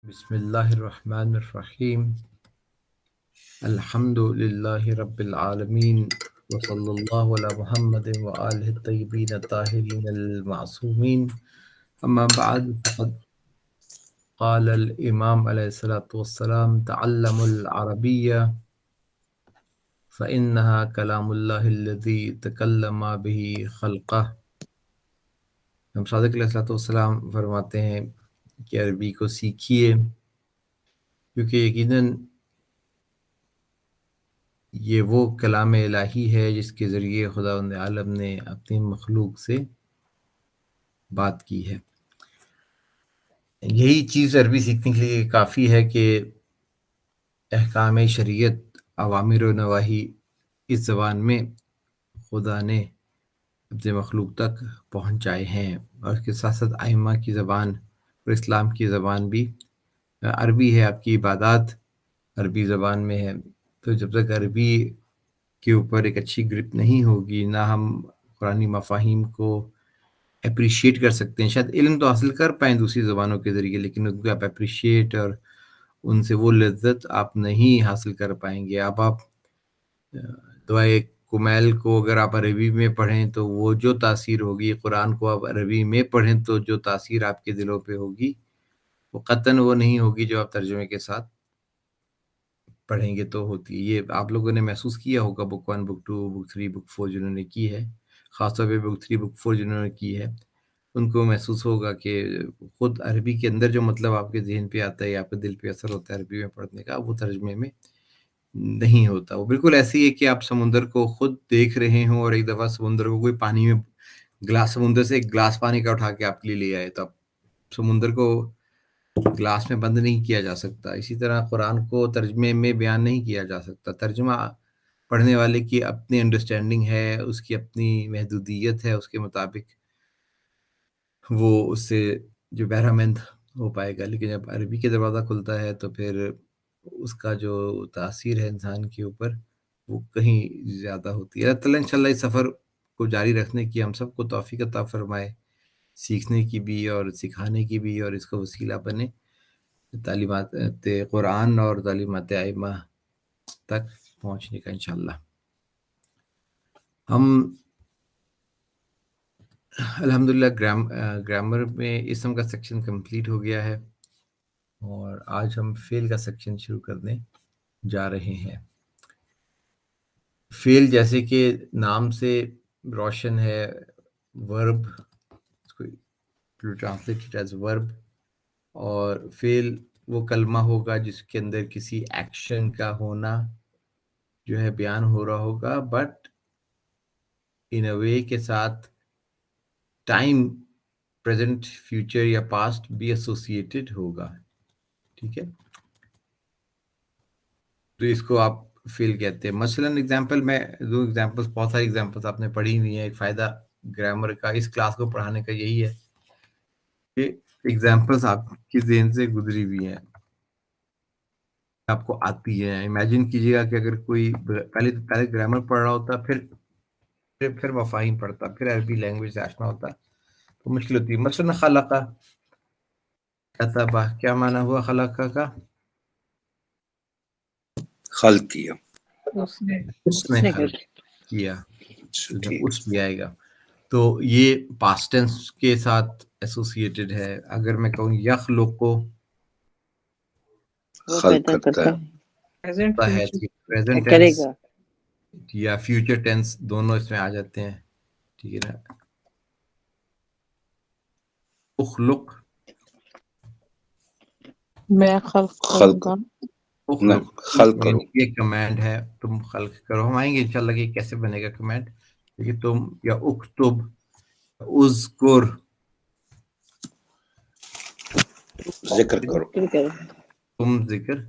بسم اللہ الرحمن الرحیم الحمد للہ رب العالمین وصلی اللہ علی محمد وآلہ الطیبین الطاہرین المعصومین اما بعد فقد قال الامام علیہ الصلاۃ والسلام تعلموا العربیہ فإنها کلام اللہ الذی تکلم به خلقہ۔ ہم صادق علیہ الصلاۃ والسلام فرماتے ہیں کہ عربی کو سیکھیے، کیونکہ یقیناً یہ وہ کلام الہی ہے جس کے ذریعے خداوند عالم نے اپنی مخلوق سے بات کی ہے۔ یہی چیز عربی سیکھنے کے لیے کافی ہے کہ احکام شریعت، اوامر و نواہی اس زبان میں خدا نے اپنے مخلوق تک پہنچائے ہیں، اور اس کے ساتھ ساتھ ائمہ کی زبان اور اسلام کی زبان بھی عربی ہے۔ آپ کی عبادات عربی زبان میں ہے، تو جب تک عربی کے اوپر ایک اچھی گرپ نہیں ہوگی، نہ ہم قرآنی مفاہیم کو اپریشیٹ کر سکتے ہیں۔ شاید علم تو حاصل کر پائیں دوسری زبانوں کے ذریعے، لیکن ان کو آپ اپریشیٹ اور ان سے وہ لذت آپ نہیں حاصل کر پائیں گے۔ اب آپ دعائے کمیل کو اگر آپ عربی میں پڑھیں تو وہ جو تاثیر ہوگی، قرآن کو آپ عربی میں پڑھیں تو جو تاثیر آپ کے دلوں پہ ہوگی وہ قطعاً وہ نہیں ہوگی جو آپ ترجمے کے ساتھ پڑھیں گے تو ہوتی ہے۔ یہ آپ لوگوں نے محسوس کیا ہوگا، بک 1 بک 2 بک 3 بک 4 جنہوں نے کی ہے، خاص طور پہ بک 3 بک 4 جنہوں نے کی ہے، ان کو محسوس ہوگا کہ خود عربی کے اندر جو مطلب آپ کے ذہن پہ آتا ہے یا آپ کے دل پہ اثر ہوتا ہے عربی میں پڑھنے کا، وہ ترجمے میں نہیں ہوتا۔ وہ بالکل ایسے ہی ہے کہ آپ سمندر کو خود دیکھ رہے ہوں اور ایک دفعہ سمندر کو کوئی پانی میں سمندر سے ایک گلاس پانی کا اٹھا کے آپ کے لیے لے آئے، تو آپ سمندر کو گلاس میں بند نہیں کیا جا سکتا۔ اسی طرح قرآن کو ترجمے میں بیان نہیں کیا جا سکتا۔ ترجمہ پڑھنے والے کی اپنی انڈرسٹینڈنگ ہے، اس کی اپنی محدودیت ہے، اس کے مطابق وہ اس سے جو بہرامند ہو پائے گا۔ لیکن جب عربی کے دروازہ کھلتا ہے تو پھر اس کا جو تاثیر ہے انسان کے اوپر وہ کہیں زیادہ ہوتی ہے۔ اللہ تعالیٰ انشاءاللہ اس سفر کو جاری رکھنے کی ہم سب کو توفیق عطا فرمائے، سیکھنے کی بھی اور سکھانے کی بھی، اور اس کا وسیلہ بنے تعلیمات قرآن اور تعلیمات ائمہ تک پہنچنے کا انشاءاللہ۔ ہم الحمدللہ گرامر میں اسم کا سیکشن کمپلیٹ ہو گیا ہے، اور آج ہم فعل کا سیکشن شروع کرنے جا رہے ہیں۔ فعل جیسے کہ نام سے روشن ہے، ورب، ٹرانسلیٹڈ ایز ورب، اور فعل وہ کلمہ ہوگا جس کے اندر کسی ایکشن کا ہونا جو ہے بیان ہو رہا ہوگا، بٹ ان اے وے کے ساتھ ٹائم پریزنٹ، فیوچر یا پاسٹ بھی ایسوسیٹڈ ہوگا، ٹھیک ہے؟ تو اس کو آپ فعل کہتے ہیں۔ مثلاً ایگزامپل میں دو ایگزامپلس، بہت ساری ایگزامپلس آپ نے پڑھی ہوئی ہیں۔ ایک فائدہ گرامر کا اس کلاس کو پڑھانے کا یہی ہے کہ ایگزامپلس آپ کے ذہن سے گزری ہوئی ہیں، آپ کو آتی ہے۔ امیجن کیجیے گا کہ اگر کوئی پہلے گرامر پڑھ رہا ہوتا، پھر مفاہیم پڑھتا، پھر عربی لینگویج سے آشنا ہوتا تو مشکل ہوتی ہے۔ مثلاً خلقہ، کتبہ، کیا معنی ہوا خلقہ کا؟ خلق کیا، اس نے خلق کیا، اس بھی آئے گا۔ تو یہ پاسٹ ٹینس کے ساتھ ایسوسیٹڈ ہے۔ اگر میں کہوں یخلق خلق کرتا ہے، پریزنٹ ٹینس یا فیوچر ٹینس دونوں اس میں آ جاتے ہیں، ٹھیک ہے نا؟ اخلق، میں خلق خلق کروں گا، خلق کرو، یہ کمانڈ ہے، تم خلق کرو۔ ہم آئیں گے انشاءاللہ کہ کیسے بنے گا کمانڈ، لیکن تم یا اکتب، اذکر، ذکر کرو، تم ذکر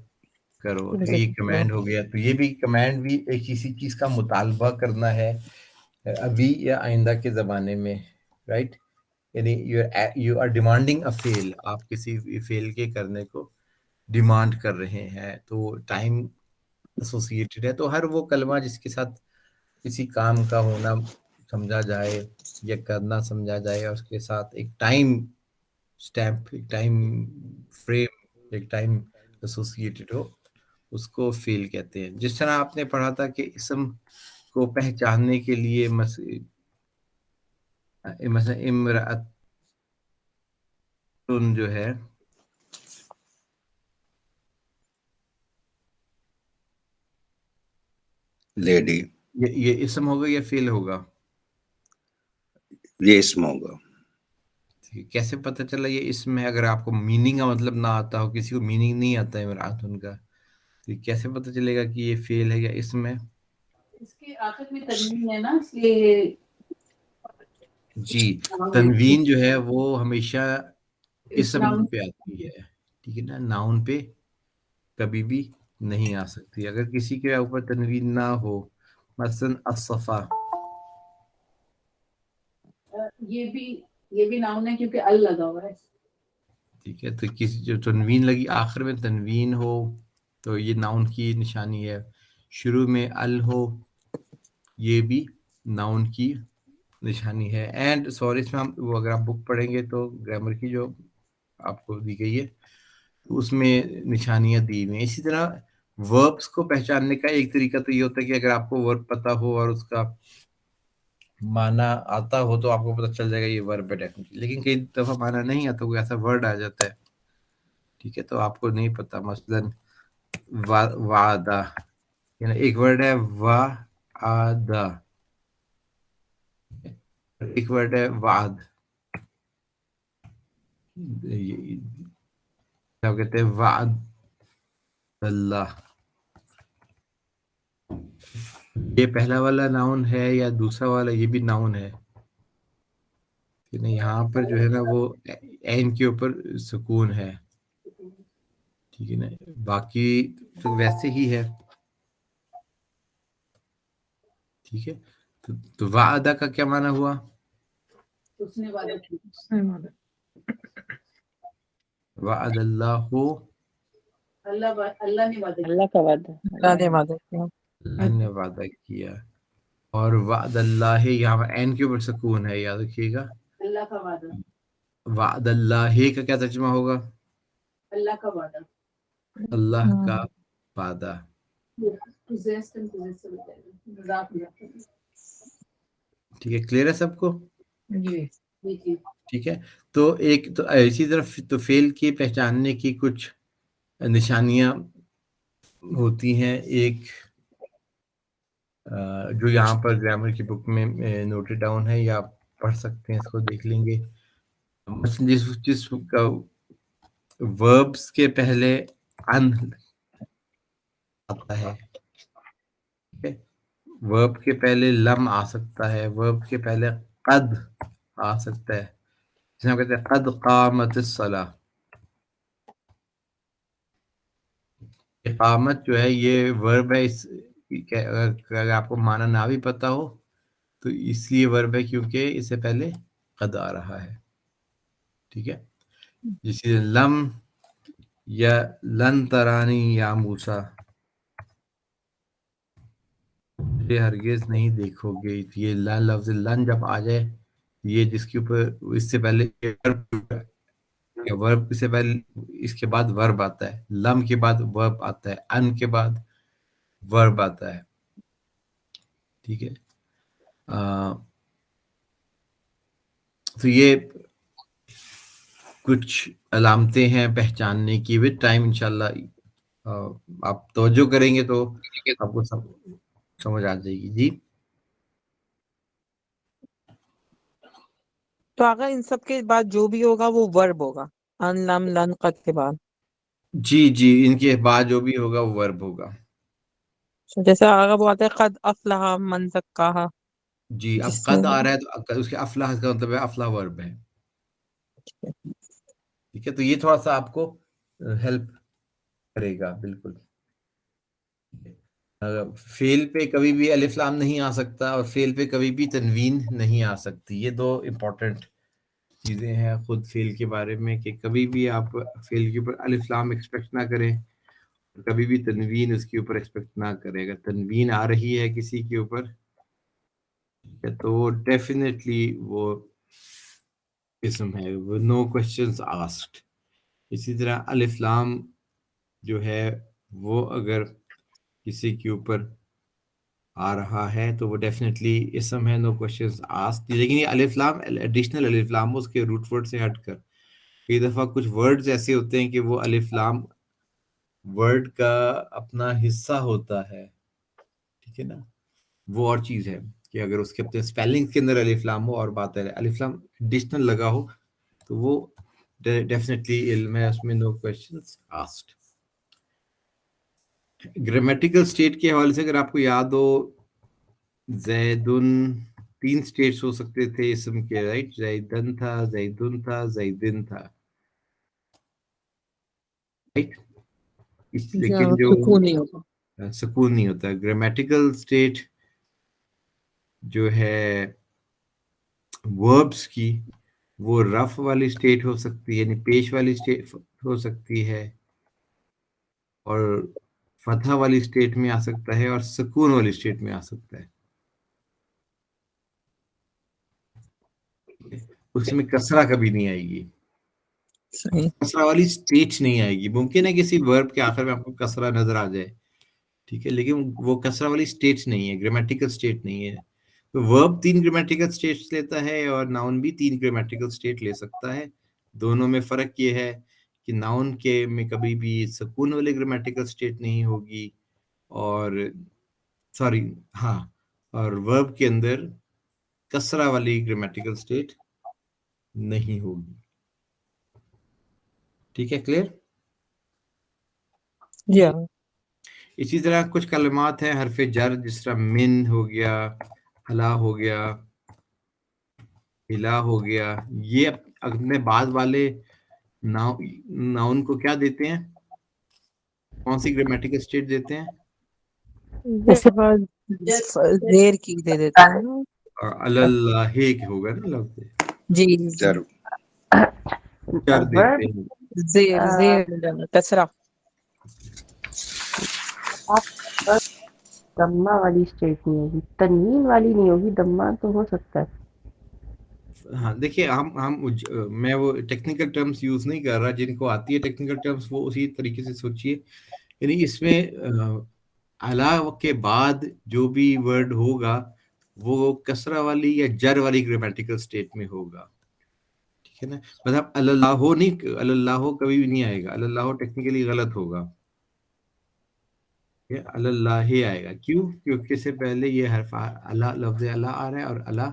کرو، یہ کمانڈ ہو گیا۔ تو یہ بھی کمانڈ بھی ایک کسی چیز کا مطالبہ کرنا ہے ابھی یا آئندہ کے زمانے میں، رائٹ؟ یعنی یو آر ڈیمانڈنگ اے فعل، آپ کسی فعل کے کرنے کو ڈیمانڈ کر رہے ہیں، تو ٹائم ایسوسیٹڈ ہے۔ تو ہر وہ کلمہ جس کے ساتھ کسی کام کا ہونا سمجھا جائے یا کرنا سمجھا جائے، اور اس کے ساتھ ایک ٹائم سٹیمپ، ایک ٹائم فریم ایک ٹائم ایسوسیٹڈ ہو اس کو فیل کہتے ہیں. جس طرح آپ نے پڑھا تھا کہ اسم کو پہچاننے کے لیے مثلا امرأتن جو ہے لیڈی، یہ اسم ہوگا یا فیل ہوگا؟ یہ اسم ہوگا. کیسے پتہ چلا یہ اسم ہے؟ اگر آپ کو میننگ کا مطلب نہ آتا ہو، کسی کو میننگ نہیں آتا ہے امرأتن کا، تو کیسے پتہ چلے گا کہ یہ فیل ہے یا اسم ہے؟ اس کے آخر میں تنوین ہے نا، اس لیے جی، تنوین جو ہے وہ ہمیشہ اسم پہ آتی ہے، ٹھیک ہے نا، ناؤن پہ کبھی بھی نہیں آ سکتی. اگر کسی کے اوپر تنوین نہ ہو، مثلا الصفا، یہ بھی ناؤن ہے کیونکہ ال لگا ہوا ہے. ٹھیک ہے، تو کسی جو تنوین لگی آخر میں تنوین ہو تو یہ ناؤن کی نشانی ہے. شروع میں ال ہو یہ بھی ناؤن کی نشانی ہے. اینڈ سوری اس میں وہ اگر آپ بک پڑھیں گے تو گرامر کی جو آپ کو دی گئی ہے تو اس میں نشانیاں دی ہوئی ہیں. اسی طرح وربس کو پہچاننے کا ایک طریقہ تو یہ ہوتا ہے کہ اگر آپ کو ورب پتہ ہو اور اس کا معنی آتا ہو تو آپ کو پتہ چل جائے گا یہ ورب ہے ڈیفینیٹلی. لیکن کئی دفعہ معنی نہیں آتا، کوئی ایسا ورڈ آ جاتا ہے، ٹھیک ہے، تو آپ کو نہیں پتہ. مثلا وعدہ، یعنی ایک ورڈ ہے وعدہ، ایک ورڈ ہے وعد، کیا کہتے ہیں وعد اللہ. یہ پہلا والا ناؤن ہے یا دوسرا والا یہ بھی ناؤن ہے؟ یہاں پر جو ہے نا وہ عین کے اوپر سکون ہے، ٹھیک ہے نا، باقی تو ویسے ہی ہے. ٹھیک ہے، تو وعدہ کا کیا معنی ہوا؟ اس نے وعدہ کی. وعد اللہ ہو، اللہ نے وعدہ اللہ کا وعدہ، اللہ نے وعدہ کیا. اللہ نے وعدہ کیا. اور وعد اللہ یہاں پر عین کے اوپر سکون ہے، یاد رکھیے گا. اللہ کا وعدہ، وعد اللہ کا کیا ترجمہ ہوگا؟ اللہ کا وعدہ. اللہ کا وعدہ. ٹھیک ہے، کلیئر ہے سب کو؟ جی ٹھیک ہے، تو ایک تو اسی طرح تو فعل کی پہچاننے کی کچھ نشانیاں ہوتی ہیں. ایک جو یہاں پر گرامر کی بک میں نوٹڈ ڈاؤن ہے یا آپ پڑھ سکتے ہیں، اس کو دیکھ لیں گے. جس کا وربس کے پہلے ان آتا ہے، ورب کے پہلے لم آ سکتا ہے، ورب کے پہلے قد آ سکتا ہے، جس میں کہتے ہیں قد قامت الصلاۃ. اقامت جو ہے یہ ورب ہے، اگر آپ کو معنی نہ بھی پتا ہو تو اس لیے ورب ہے کیونکہ اس سے پہلے قد آ رہا ہے. ٹھیک ہے، جس لم یا لن ترانی یا موسیٰ، یہ ہرگز نہیں دیکھو گے. یہ لفظ لن جب آ جائے، یہ جس کے اوپر اس سے پہلے ورب سے پہلے اس کے بعد ورب آتا ہے، لم کے بعد ورب آتا ہے، ان کے بعد ورب آتا ہے. ٹھیک ہے، تو یہ کچھ علامتیں ہیں پہچاننے کی. وتھ ٹائم انشاءاللہ آپ توجہ کریں گے تو آپ کو سمجھ آ جائے گی. جی تو اگر ان سب کے بعد جو بھی ہوگا وہ ورب ہوگا، ان لم لن قد کے بعد. جی ان کے بعد جو بھی ہوگا وہ ورب ہوگا. جیسے اگر وہ آتا ہے قد افلح من زکاہا، جی اب جس میں قد آ رہا ہے تو اس کے افلاح کا مطلب ہے افلاح ورب ہے. ٹھیک ہے، تو یہ تھوڑا سا آپ کو ہیلپ کرے گا. بالکل، فعل پہ کبھی بھی الف لام نہیں آ سکتا اور فعل پہ کبھی بھی تنوین نہیں آ سکتی. یہ دو امپورٹنٹ چیزیں ہیں خود فعل کے بارے میں، کہ کبھی بھی آپ فعل کے اوپر الف لام ایکسپیکٹ نہ کریں، کبھی بھی تنوین اس کے اوپر ایکسپیکٹ نہ کریں. اگر تنوین آ رہی ہے کسی کے اوپر تو ڈیفینیٹلی وہ اسم ہے، نو کوسچنز آسکڈ. اسی طرح الف لام جو ہے وہ اگر کسی کے اوپر آ رہا ہے تو وہ ڈیفینیٹلی اسم ہے, نو کوشچنز آسکڈ. لیکن یہ الف لام ایڈیشنل الف لام اس کے روٹ ورڈ سے ہٹ کر, کئی دفعہ کچھ ورڈز ایسے ہوتے ہیں کہ وہ الف لام ورڈ کا اپنا حصہ ہوتا ہے, ٹھیک ہے نا, وہ اور چیز ہے کہ اگر اس کے اپنے اسپیلنگ کے اندر الف لام ہو اور بات ہے الف لام ایڈیشنل لگا ہو تو وہ ڈیفینیٹلی علم ہے, اس میں نو کوشچنز آسکڈ. گرامیٹیکل سٹیٹ کے حوالے سے اگر آپ کو یاد ہو, زیدن 3 سٹیٹس ہو سکتے تھے اسم کے, رائٹ, زیدن تھا, زیدن تھا, زیدن تھا, رائٹ. لیکن جو سکون نہیں ہوتا. سکون نہیں ہوتا. گرامیٹیکل سٹیٹ جو ہے وربس کی وہ رف والی سٹیٹ ہو سکتی ہے, یعنی پیش والی سٹیٹ ہو سکتی ہے, اور فتح والی سٹیٹ میں آ سکتا ہے, اور سکون والی سٹیٹ میں آ سکتا ہے. اس میں کسرہ کبھی نہیں آئے گی, صحیح. کسرہ والی سٹیٹ نہیں آئے گی. ممکن ہے کسی ورب کے آخر میں آپ کو کسرہ نظر آ جائے, ٹھیک ہے, لیکن وہ کسرہ والی سٹیٹ نہیں ہے, گرامیٹیکل سٹیٹ نہیں ہے. تو ورب 3 گرامیٹیکل سٹیٹس لیتا ہے اور ناؤن بھی 3 گرامیٹیکل سٹیٹ لے سکتا ہے. دونوں میں فرق یہ ہے کہ ناؤن کے میں کبھی بھی سکون والے گرامیٹیکل سٹیٹ نہیں ہوگی, اور سوری ہاں, اور ورب کے اندر کسرہ والی گرامیٹیکل سٹیٹ نہیں ہوگی. ٹھیک ہے, کلیئر. یا اسی طرح کچھ کلمات ہیں حرف جر, جس طرح من ہو گیا, الا ہو گیا, الہ ہو گیا. یہ اپنے بعد والے ناؤن کو کیا دیتے ہیں, کون سی گرامیٹیکل سٹیٹ دیتے ہیں؟ زیر کی دے دیتے ہیں. اور اللہ ہوگا نا لفظ, جی جر جر دیتے ہیں. زیر کسرہ. دمہ والی اسٹیٹ نہیں ہوگی, تنوین والی نہیں ہوگی, دمہ تو ہو سکتا ہے. ہاں دیکھیے, میں وہ ٹیکنیکل ٹرمز یوز نہیں کر رہا, جن کو آتی ہے ٹیکنیکل ٹرمز وہ اسی طریقے سے سوچیے. یعنی اس میں الا کے بعد جو بھی ورڈ ہوگا وہ کسرہ والی یا جر والی گرامیٹیکل سٹیٹ میں ہوگا, ٹھیک ہے نا. مطلب اللہ نہیں, اللہ کبھی بھی نہیں آئے گا, اللہ ٹیکنیکلی غلط ہوگا, اللہ آئے گا. کیوں؟ کیونکہ سے پہلے یہ حرف اللہ, لفظ اللہ آ رہا ہے, اور اللہ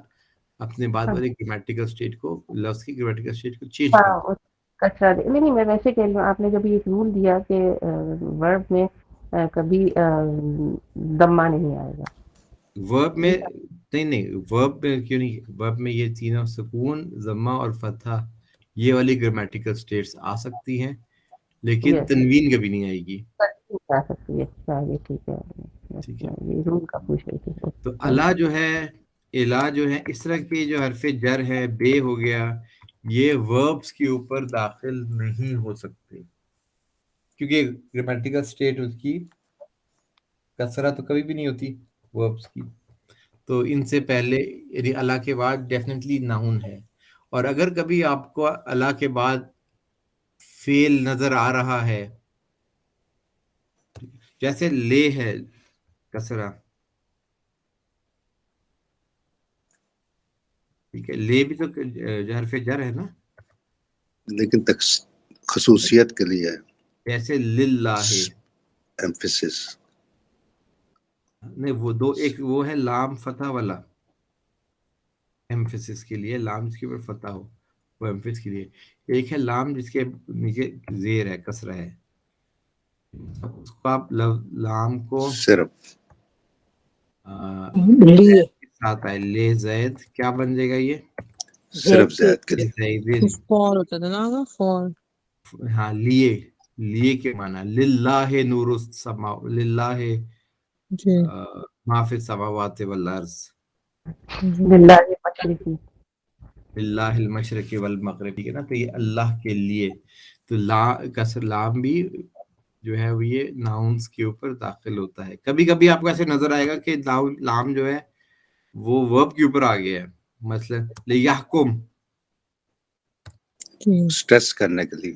اپنے بعد والے گرامیٹیکل سٹیٹ کو, لفظ کی گرامیٹیکل سٹیٹ کو چینج کر. ہاں کچرا نہیں, میں ویسے کہہ رہی ہوں, آپ نے جب یہ رول دیا کہ ورب میں کبھی دمہ نہیں آئے گا, ورب میں نہیں, ورب میں کیوں نہیں, ورب میں یہ تینوں سکون, ضمہ اور فتح یہ والی گرامیٹیکل سٹیٹس آ سکتی ہیں, لیکن تنوین کبھی نہیں آئے گی. آ سکتی ہے. چلیے ٹھیک ہے, ٹھیک ہے, یہ رول کا پوچھ رہی تھی. تو اللہ جو ہے, الہ جو ہے, اس طرح کے جو حرف جر ہے, بے ہو گیا, یہ وربس کے اوپر داخل نہیں ہو سکتے, کیونکہ گرامیٹیکل سٹیٹ اس کی کسرہ تو کبھی بھی نہیں ہوتی وربس کی. تو ان سے پہلے یعنی اللہ کے بعد ڈیفینیٹلی ناؤن ہے. اور اگر کبھی آپ کو اللہ کے بعد فعل نظر آ رہا ہے, جیسے لے ہے کسرہ, ٹھیک ہے, لے بھی تو حرف جر ہے نا, لیکن خصوصیت کے لیے جیسے للہ, ایمفیسس نہیں, وہ دو, ایک وہ ہے لام فتح والا ایمفیسس کے لیے, لام جس کے اوپر فتح ہو وہ ایمفیسس کے لیے. ایک ہے لام جس کے نیچے زیر ہے, کسرہ ہے, اس کو آپ لام کو صرف ساتھ آئے, لے زید, کیا بن جائے گا یہ, صرف زید کے لیے. زیدن, فون ہوتا تھا نا, فون. ہاں, لیے کے معنی, للہ نور السماء, للہ ما فی السماوات والارض, للہ مشرقی, للہ المشرق والمغرب, ٹھیک ہے نا. تو یہ اللہ کے لیے, تو کسر لام بھی جو ہے وہ یہ ناؤنس کے اوپر داخل ہوتا ہے. کبھی کبھی آپ کو ایسے نظر آئے گا کہ لام جو ہے وہ ورب کے اوپر آ گیا ہے, مثلا لیحکم, سٹریس کرنے کے لیے,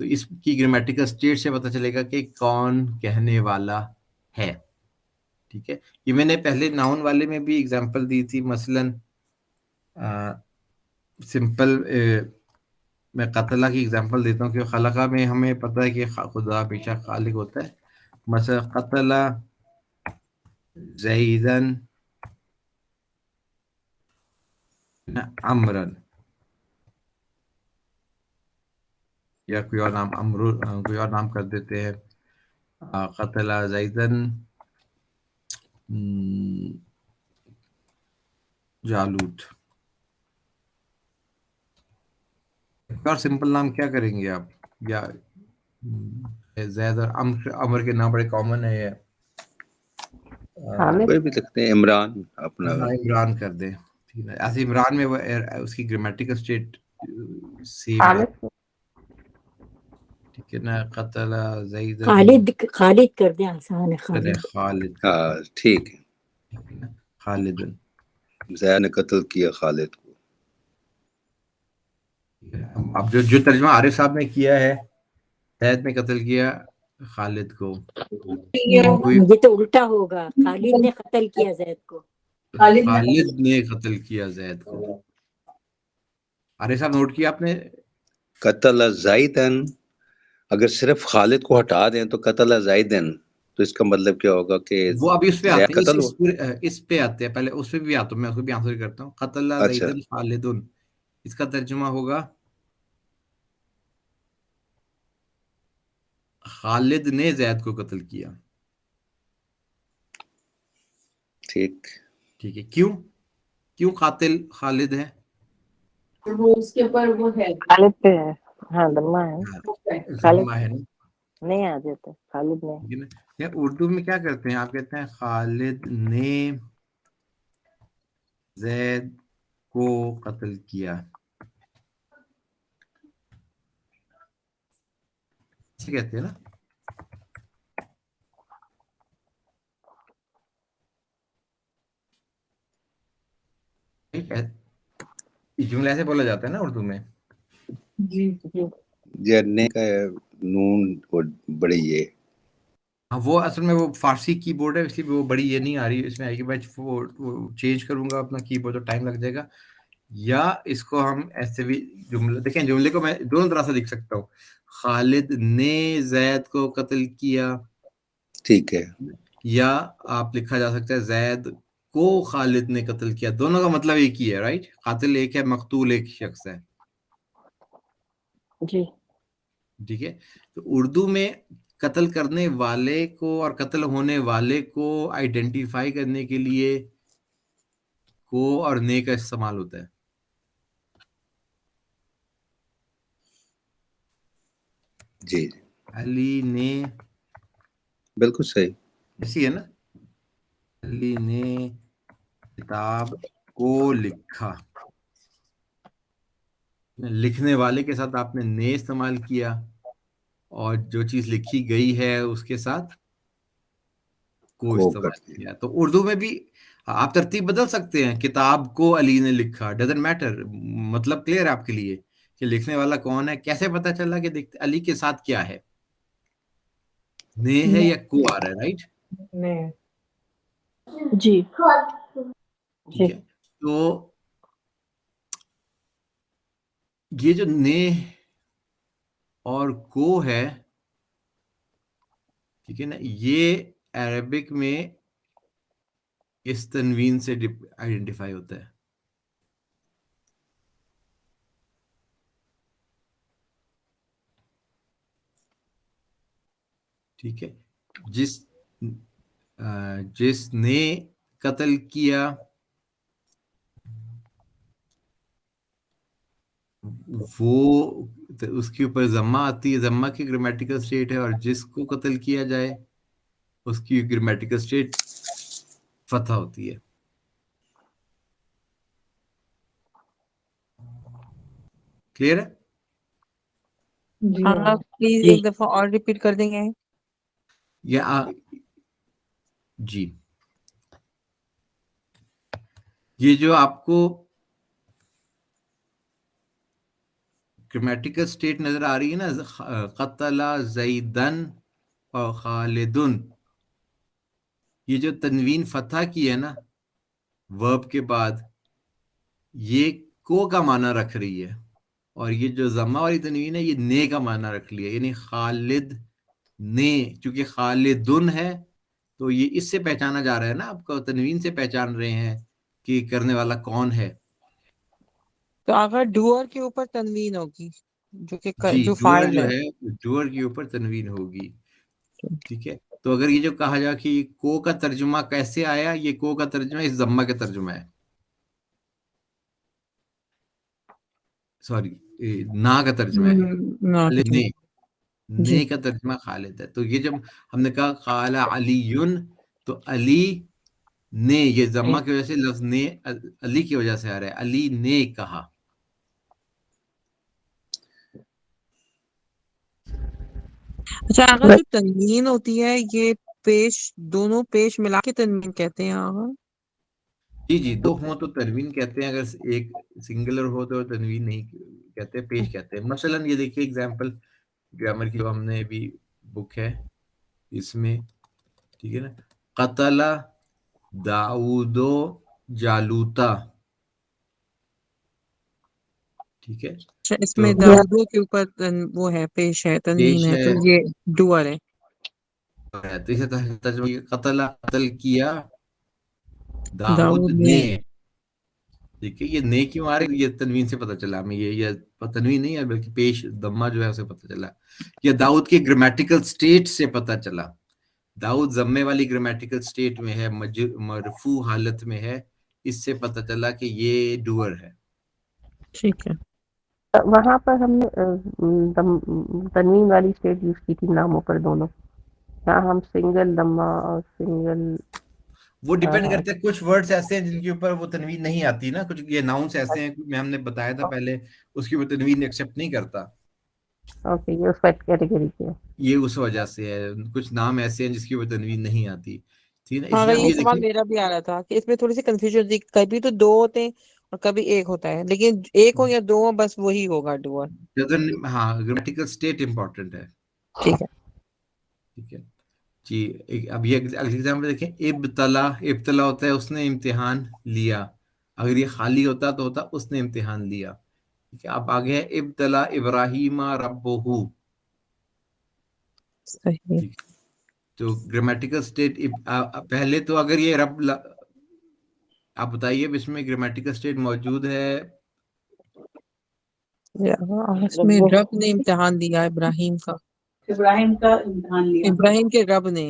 تو اس کی گرامیٹیکل اسٹیٹ سے پتہ چلے گا کہ کون کہنے والا ہے. ٹھیک ہے، یہ میں نے پہلے ناؤن والے میں بھی اگزامپل دی تھی. مثلاً سمپل میں قتلہ کی اگزامپل دیتا ہوں کہ خلقہ میں ہمیں پتہ ہے کہ خدا ہمیشہ خالق ہوتا ہے. مثلا قتلہ زیدن عمرن، یا کوئی اور نام کوئی اور نام کر دیتے ہیں. قتلہ زیدن جالوت. اور سمپل نام کیا کریں گے آپ؟ یا زید اور عمر کے نام بڑے کامن ہے. حامد کوئی بھی لکھتے ہیں، عمران اپنا. عمران کر دیں. ٹھیک ہے، ایسے عمران میں اس کی گرامیٹیکل اسٹیٹ سیم ہے. حامد ٹھیک ہے نا. قتل زید خالد کر دیں، آسان ہے خالد. خالد. ہاں ٹھیک ہے. خالد. زید نے قتل کیا خالد کو. اب جو ترجمہ عارف صاحب نے کیا ہے، زید نے قتل کیا خالد کو. یہ تو الٹا ہوگا، خالد نے قتل کیا زید کو. خالد نے قتل کیا زید کو. عارف صاحب نوٹ کیا آپ نے؟ قتل زیدن، اگر صرف خالد کو ہٹا دیں تو قتل زیدن، تو اس کا مطلب کیا ہوگا کہ وہ ابھی اس پہ آتے قتل ہو. ہیں، اس پہ آتے ہیں. پہلے اس پہ بھی آتا ہوں، میں اس کو بھی آنسر کرتا ہوں. قتل اچھا زیدن خالدن، اس کا ترجمہ ہوگا خالد نے زید کو قتل کیا. ٹھیک. ٹھیک ہے. کیوں قاتل خالد ہے؟ وہ اس کے اوپر وہ ہے خالد پہ ہے. ہاں دمہ ہے. ضمہ ہے نا. نہیں آ جاتا خالد نے. ٹھیک ہے نا. یا اردو میں کیا کرتے ہیں آپ؟ کہتے ہیں خالد نے زید کو قتل کیا. ایسے کہتے ہیں نا. یہ جملہ ایسے بولا جاتا ہے نا اردو میں. جی جرنے کا نون اور بڑی یہ. ہاں، وہ اصل میں وہ فارسی کی بورڈ ہے، اس لیے وہ بڑی یہ نہیں آ رہی. اس میں آئے گی. میں وہ چینج کروں گا اپنا کی بورڈ تو ٹائم لگ جائے گا. یا اس کو ہم ایسے بھی جملے دیکھیں، جملے کو میں دونوں طرح سے لکھ سکتا ہوں. خالد نے زید کو قتل کیا، ٹھیک ہے. یا آپ لکھا جا سکتا ہے زید کو خالد نے قتل کیا. دونوں کا مطلب ایک ہی ہے، رائٹ. قاتل ایک ہے، مقتول ایک شخص ہے. جی ٹھیک ہے. تو اردو میں قتل کرنے والے کو اور قتل ہونے والے کو آئیڈینٹیفائی کرنے کے لیے کو اور نے کا استعمال ہوتا ہے. جی علی نے، بالکل صحیح. ایسی ہے نا. علی نے کتاب کو لکھا. لکھنے والے کے ساتھ آپ نے استعمال کیا، اور جو چیز لکھی گئی ہے اس کے ساتھ کو کو استعمال کرتے ہیں. کیا. تو اردو میں بھی آپ ترتیب بدل سکتے ہیں. کتاب کو علی نے لکھا، ڈزنٹ میٹر. مطلب کلیئر ہے آپ کے لیے کہ لکھنے والا کون ہے. کیسے پتا چلا کہ علی کے ساتھ کیا ہے؟ نے ہے یا کو آ رہا ہے، رائٹ. جی ٹھیک ہے. تو یہ جو نے اور کو ہے، ٹھیک ہے نا، یہ عربک میں اس تنوین سے آئیڈینٹیفائی ہوتا ہے. ٹھیک ہے. جس نے قتل کیا، وہ اس کے اوپر ضمہ آتی ہے. ضمہ کی گرامیٹیکل اسٹیٹ ہے. اور جس کو قتل کیا جائے اس کی گرامیٹیکل اسٹیٹ فتح ہوتی ہے. کلیئر ہے؟ ہاں پلیز جی ایک دفعہ اور ریپیٹ کر دیں گے. یا جی، یہ جو آپ کو گرامیٹیکل اسٹیٹ نظر آ رہی ہے نا، قتل زیدن اور خالدن، یہ جو تنوین فتح کی ہے نا ورب کے بعد، یہ کو کا معنی رکھ رہی ہے، اور یہ جو ضمہ والی تنوین ہے یہ نے کا معنی رکھ لیا، یعنی خالد نے، چونکہ خالدن ہے تو یہ اس سے پہچانا جا رہا ہے نا، آپ کو تنوین سے پہچان رہے ہیں کہ کرنے والا کون ہے. تو اگر ڈوئر کے اوپر تنوین ہوگی جو کہ جی جو ڈوئر فاعل جو ہے. ہے ڈوئر کے اوپر تنوین ہوگی. ٹھیک ہے، تو اگر یہ جو کہا جا کہ کو کا ترجمہ کیسے آیا، یہ کو کا ترجمہ اس ضمہ کا ترجمہ ہے، سوری نا کا ترجمہ ہے، خالد نے، جی نے کا ترجمہ خالد ہے. تو یہ جب ہم نے کہا قال علی، تو علی نے، یہ ضمہ کی وجہ سے لفظ نے علی کی وجہ سے آ رہا ہے، علی نے کہا. اچھا، اگر جو تنوین ہوتی ہے یہ پیش، دونوں پیش ملا کے تنوین کہتے ہیں آغا؟ جی جی، دو ہوں تو تنوین کہتے ہیں، اگر ایک سنگولر ہو تو تنوین نہیں کہتے، پیش کہتے ہیں. مثلا یہ دیکھیے اگزامپل گرامر کی جو ہم نے ابھی بک ہے اس میں، ٹھیک ہے نا، قتل داؤد جالوتا، ٹھیک ہے، اچھا، اس تو میں داؤدو کے اوپر وہ ہے، پیش ہے، تنوین پیش ہے، ہے، تو یہ ڈوئر ہے. تو اسے ترجمہ قتل، قتل کیا داؤد داؤد نے. نے. ٹھیک ہے، یہ نے کیوں آ رہی ہے، یہ تنوین سے پتہ چلا ہمیں، یہ تنوین نہیں ہے بلکہ پیش ضمہ جو ہے اسے پتہ چلا، یہ داؤد کے گرامیٹیکل سٹیٹ سے پتہ چلا. داؤد ضمے والی گرامیٹیکل سٹیٹ میں ہے، مرفوع حالت میں ہے، اس سے پتہ چلا کہ یہ ڈوئر ہے. ٹھیک ہے. وہاں پر ہم نے تنوین والی اسٹیٹ یوز کی تھی ناموں پر دونوں، یہاں ہم سنگل دمہ اور سنگل وہ ڈیپینڈ کرتے ہیں، کچھ ورڈز ایسے ہیں جن کے اوپر وہ تنوین نہیں آتی نا، کچھ یہ ناؤنس ایسے ہیں، میں ہم نے بتایا تھا پہلے، اس کی وہ تنوین ایکسیپٹ نہیں کرتا، اوکے، یہ اس کیٹیگری کے ہے. یہ اس وجہ سے ہے. کچھ نام ایسے ہیں جس کی وہ تنوین نہیں آتی، ٹھیک ہے نا. ہاں، اسی طرح یہ یہ سوال دیکھیے، میرا بھی آ رہا تھا کہ اس میں تھوڑی سی کنفیوژن ہوتی ہے، کبھی تو دو ہوتے ہیں اور کبھی ایک ہوتا ہے، لیکن ایک ہو یا دو ہو بس وہی ہوگا ڈوئر. ہاں گرامیٹیکل سٹیٹ امپورٹنٹ ہے. ٹھیک ہے. ٹھیک ہے جی. اب یہ ایگزامپل دیکھیں، ابتلا، ابتلا ہوتا ہے اس نے امتحان لیا، اگر یہ خالی ہوتا تو ہوتا اس نے امتحان لیا. ٹھیک ہے، اب آگے ہے ابتلا ابراہیم ربہ. صحیح. تو گرامیٹیکل سٹیٹ پہلے تو اگر یہ رب آپ بتائیے اب اس میں گرامیٹیکل سٹیٹ موجود ہے، اس میں رب نے امتحان دیا ابراہیم کا، ابراہیم کا امتحان لیا. ابراہیم کے رب نے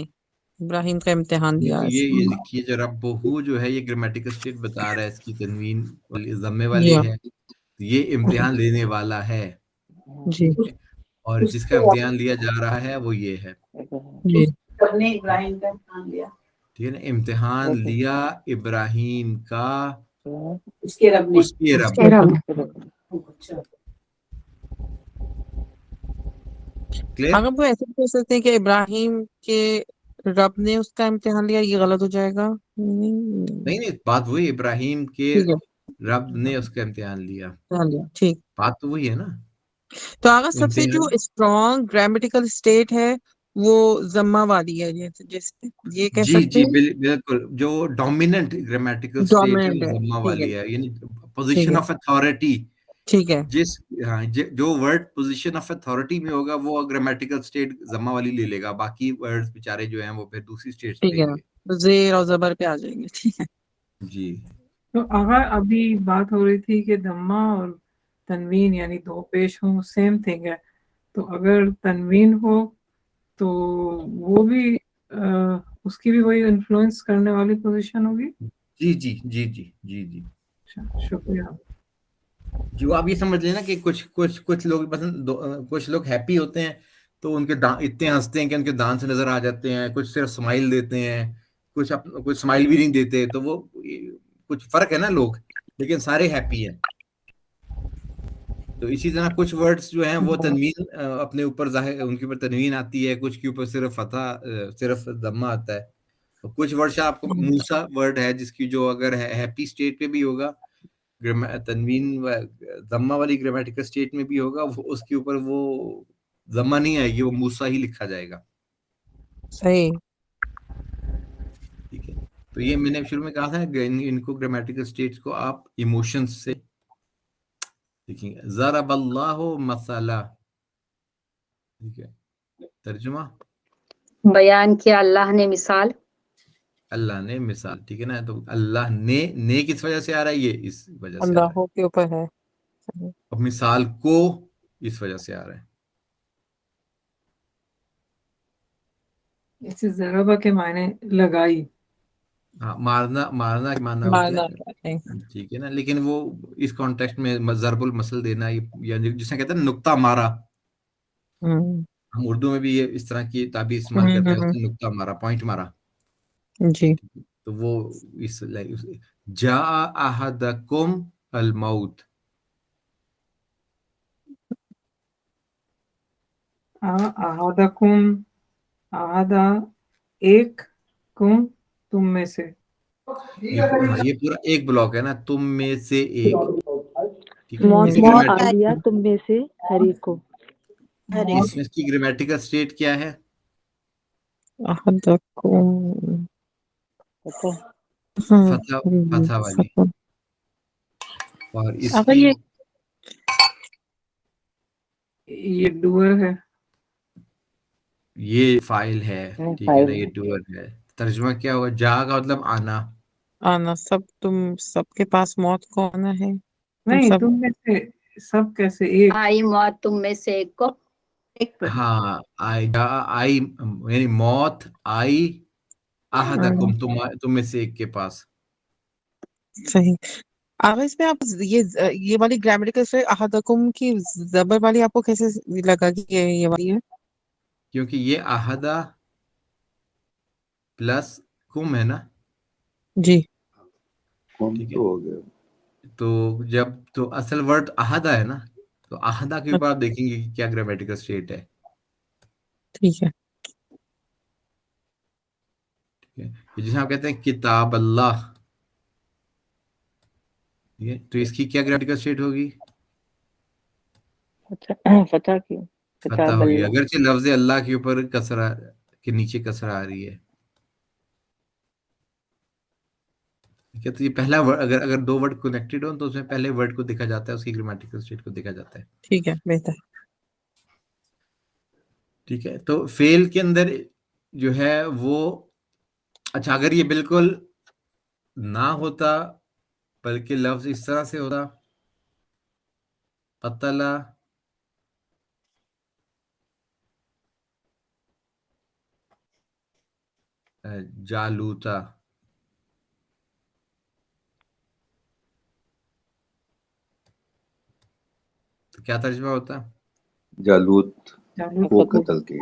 ابراہیم کا امتحان دیا. یہ دیکھیے جو ربہ جو ہے یہ گرامیٹیکل سٹیٹ بتا رہا ہے، اس کی تنوین ضمے جی والی ہے، یہ امتحان لینے والا ہے. جی ٹھیک ہے، اور جس کا امتحان لیا جا رہا ہے وہ یہ ہے. جی. سب نے ابراہیم کا امتحان لیا، ٹھیک ہے نا، امتحان لیا ابراہیم کا اس کے رب نے. اس کے رب نے. اچھا، کلیئر؟ اگر وہ ایسے بھی کہہ سکتے ہیں کہ ابراہیم کے رب نے اس کا امتحان لیا، یہ غلط ہو جائے گا. نہیں نہیں، بات وہی، ابراہیم کے ٹھیک ہے، رب نے اس کا امتحان لیا، امتحان لیا. ٹھیک. بات تو وہی ہے نا. تو اگر سب سے جو امتحان اسٹرانگ گرامیٹیکل اسٹیٹ ہے وہ ضمہ والی ہے، جیسے یہ کہہ جی سکتے جی ہیں بالکل، جو ڈومیننٹ گرامیٹیکل سٹیٹ ہے ڈومیننٹ وہ ہے. ضمہ ٹھیک ہے. والی ہے، یعنی ٹھیک پوزیشن ہے. آف اتھارٹی، ٹھیک ہے. جس ہاں جو ورڈ پوزیشن آف اتھارٹی میں ہوگا وہ گرامیٹیکل سٹیٹ ضمہ والی لے لے گا، باقی ورڈز بیچارے جو ہیں وہ پھر دوسری سٹیٹ سے ٹھیک لیں ہے، گے. زیر اور زبر پہ آ جائیں گے. ٹھیک ہے. جی تو اگر ابھی بات ہو رہی تھی کہ دمہ اور تنوین یعنی دو پیش ہوں سیم تھنگ ہے، تو اگر تنوین ہو تو وہ بھی اس کی بھی وہی انفلوئنس کرنے والی پوزیشن ہوگی. جی جی جی جی جی جی شکریہ. جو آپ یہ سمجھ لیں نا کہ کچھ لوگ مثلا کچھ لوگ ہیپی ہوتے ہیں تو ان کے اتنے ہنستے ہیں کہ ان کے دان سے نظر آ جاتے ہیں، کچھ صرف سمائل دیتے ہیں، کچھ سمائل بھی نہیں دیتے، تو وہ کچھ فرق ہے نا لوگ، لیکن سارے ہیپی ہیں. تو اسی طرح کچھ ورڈز جو ہیں وہ تنوین اپنے اوپر ظاہر، ان کے اوپر تنوین آتی ہے، کچھ کے اوپر صرف فتح صرف ضمہ آتا ہے. کچھ ورڈ آپ کو موسیٰ ورڈ ہے جس کی جو اگر ہیپی اسٹیٹ پہ بھی ہوگا تنوین ضمہ والی گرامیٹیکل اسٹیٹ میں بھی ہوگا، اس کے اوپر وہ ضمہ نہیں آئے گی، وہ موسیٰ ہی لکھا جائے گا. صحیح. ٹھیک ہے، تو یہ میں نے شروع میں کہا تھا کہ ان کو گرامیٹیکل اسٹیٹس کو آپ ایموشنز سے دیکھیں گے. ضرب اللہ مثلا، ٹھیک ہے، ترجمہ بیان کیا اللہ نے مثال. اللہ نے مثال، ٹھیک ہے نا. تو اللہ نے کس وجہ سے آ رہا ہے؟ یہ اس وجہ سے آ رہا ہے. اللہ کے اوپر ہے. صحیح. اور مثال کو اس وجہ سے آ رہا ہے. اس سے ضربہ کے معنی لگائی. ہاں، مارنا کے معنی ہوتے مارنا ہیں، ٹھیک ہے نا. لیکن وہ اس کانٹیکسٹ میں ضرب المثل دینا، یعنی جسے کہتے ہیں نقطہ مارا، ہم اردو میں بھی یہ اس طرح کی تعبیر استعمال کرتے ہیں، اس نے نقطہ مارا، پوائنٹ مارا. جی. تو وہ اس جاء احدکم الموت، احدکم، احدہ ایک، کم تم میں سے. یہ پورا ایک بلاک ہے نا، تم میں سے ایک. ٹھیک ہے، موت آ گیا تم میں سے ہر ایک کو. اس میں اس کی گرامیٹیکل اسٹیٹ کیا ہے؟ احدکم فتح والی. اور اس اگر کی یہ ڈوئر ہے، یہ فائل ہے، ٹھیک ہے نا، یہ ڈوئر ہے. ترجمہ کیا ہوگا؟ جا کا مطلب آنا. آنا، تم سب کے پاس موت کو آنا ہے. نہیں تم میں سے سب کیسے ایک. آئی موت تم میں سے ایک کو. ہاں، آئی یعنی موت آئی احدکم، تم میں سے ایک کے پاس. صحیح. آگے اس میں آپ یہ والی گرامیٹیکل سے احدکم کی زبر والی آپ کو کیسے لگا کہ یہ والی ہے؟ کیونکہ یہ احدہ پلس کم ہے نا. جی. ٹھیک ہے، تو جب تو اصل ورڈ احدہ ہے نا، تو احدہ کے اوپر آپ دیکھیں گے کہ کیا گرامیٹیکل اسٹیٹ ہے. ٹھیک ہے. جسے آپ کہتے ہیں کتاب اللہ، ٹھیک ہے، تو اس کی کیا گرامیٹیکل اسٹیٹ ہوگی؟ فتح کی فتح ہوگی، اگرچہ لفظ اللہ کے اوپر کسرہ کے نیچے کسرہ آ رہی ہے. ٹھیک ہے، تو یہ پہلا اگر دو ورڈ کنیکٹڈ ہوں تو اس میں پہلے ورڈ کو دیکھا جاتا ہے، اس کی گرامیٹیکل اسٹیٹ کو دیکھا جاتا ہے. ٹھیک ہے، بہتر. ٹھیک ہے، تو فعل کے اندر جو ہے وہ، اچھا اگر یہ بالکل نہ ہوتا بلکہ لفظ اس طرح سے ہوتا، قتل جالوتا، تو کیا ترجمہ ہوتا؟ جالوت کو قتل کیا.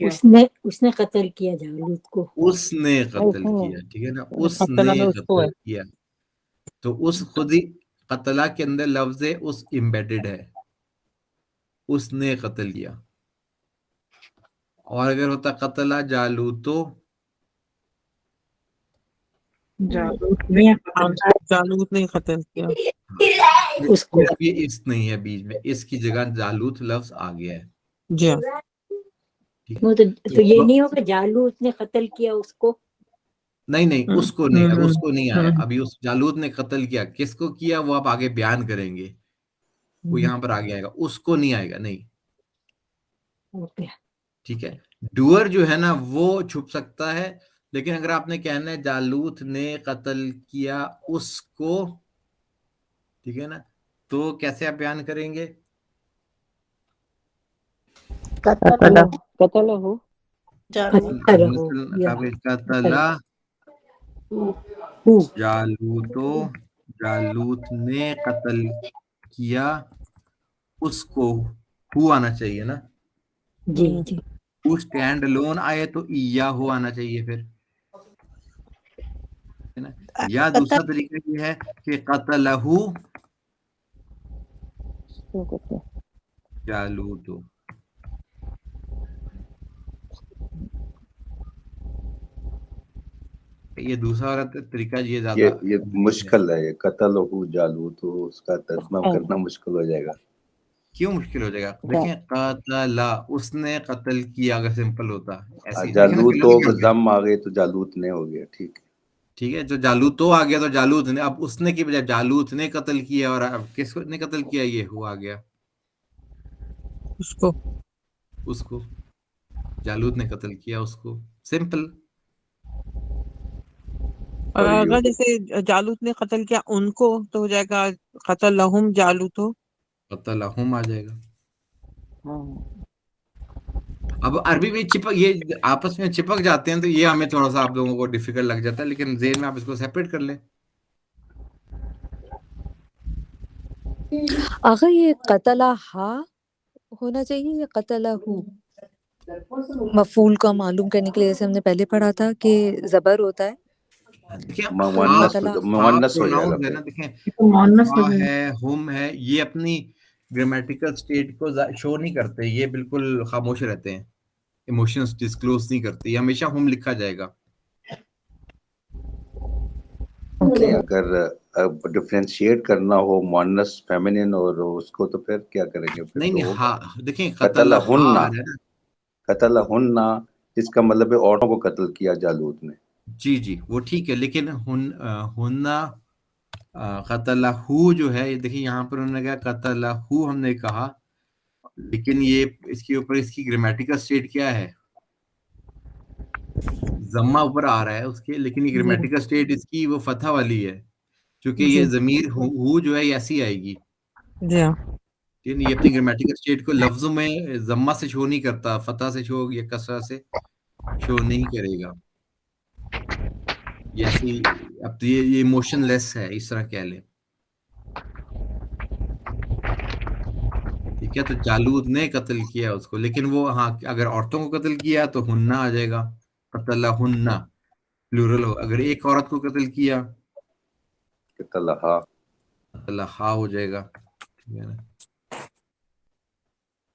اس نے قتل کیا جالوت کو. اس نے قتل کیا، ٹھیک ہے نا، اس نے قتل کیا. تو اس خود ہی قتلہ کے اندر لفظ اس امبیڈڈ ہے، اس نے قتل کیا. اور اگر ہوتا قتلہ جالوتو، جالوت نے قتل کیا. اس کو اس نہیں ہے بیچ میں، اس کی جگہ جالوت لفظ آ گیا ہے. جی. تو یہ نہیں ہوگا جالوت نے قتل کیا اس کو. نہیں اس کو نہیں، اب اس کو نہیں آیا. ابھی اس جالوت نے قتل کیا، کس کو کیا وہ آپ آگے بیان کریں گے، وہ یہاں پر آگے آئے گا، اس کو نہیں آئے گا. نہیں، ٹھیک ہے. ڈوئر جو ہے نا وہ چھپ سکتا ہے، لیکن اگر آپ نے کہنا ہے جالوت نے قتل کیا اس کو، ٹھیک ہے نا، تو کیسے آپ بیان کریں گے؟ قتل ہو جالوت نے قتل کیا اس کو، ہو آنا چاہیے نا. جی جی. اسٹینڈ لون آئے تو ایاہو آنا چاہیے پھر، یا دوسرا طریقہ یہ ہے کہ قتلہو جالوتو. یہ دوسرا والا طریقہ یہ زیادہ یہ مشکل ہے، یہ قتل ہو جالوت ہو، اس کا ترجمہ کرنا مشکل ہو جائے گا. کیوں مشکل ہو جائے گا؟ دیکھیں قتل، اس نے قتل کیا، اگر سمپل ہوتا ایسی جالوت ہو ضم آ گئی تو جالوت نے ہو گیا. ٹھیک ہے، ٹھیک ہے، جو جالوت تو آ گیا تو جالوت نے، اب اس نے کی بجائے جالوت نے قتل کیا، اور اب کس کو نے قتل کیا؟ یہ ہوا آ گیا اس کو جالوت نے قتل کیا اس کو، سمپل. اور اگر جیسے جالوت نے قتل کیا ان کو تو ہو جائے گا قتل لہم جالوت ہو، قتل لہم آ جائے گا. اب عربی میں یہ آپس میں چپک جاتے ہیں تو یہ ہمیں تھوڑا سا آپ لوگوں کو ڈیفیکلٹ لگ جاتا ہے، لیکن ذہن میں آپ اس کو سیپریٹ کر لیں. آخر یہ قتلہ ہونا چاہیے یا قتلہ ہو؟ مفعول کا معلوم کرنے کے لیے جیسے ہم نے پہلے پڑھا تھا کہ زبر ہوتا ہے، مؤنث ہو جائے گا. دیکھیں ہے، ہم ہے، یہ اپنی گرامیٹیکل سٹیٹ کو شو نہیں کرتے، یہ بالکل خاموش رہتے ہیں، ایموشنز ڈسکلوز نہیں کرتے، یہ ہمیشہ ہم لکھا جائے گا. اگر ڈفرینشیٹ کرنا ہو مؤنث فیمینن اور اس کو تو پھر کیا کریں گے؟ نہیں ہاں دیکھیں قتل ہن، اس کا مطلب ہے عورتوں کو قتل کیا جالوت نے. جی وہ ٹھیک ہے، لیکن ہننا قتلہ جو ہے، دیکھیں یہاں پر انہوں نے کہا قتلہ ہم نے کہا، لیکن یہ اس کے اوپر اس کی گرامیٹیکل سٹیٹ کیا ہے؟ ضمہ اوپر آ رہا ہے اس کے، لیکن یہ گرامیٹیکل سٹیٹ اس کی وہ فتح والی ہے، چونکہ یہ ضمیر ہو جو ہے یہ ایسی آئے گی. لیکن یہ اپنی گرامیٹیکل سٹیٹ کو لفظوں میں ضمہ سے شو نہیں کرتا، فتح سے شو یا کسرہ سے شو نہیں کرے گا. یہ ایسی اب یہ ایموشن لیس ہے، اس طرح کہہ لیں. ٹھیک ہے، تو جالوت نے قتل کیا اس کو، لیکن وہ ہاں اگر عورتوں کو قتل کیا تو ہننا آ جائے گا، قتل ہننا پلورل ہو. اگر ایک عورت کو قتل کیا قتل ہو جائے گا. ٹھیک ہے نا،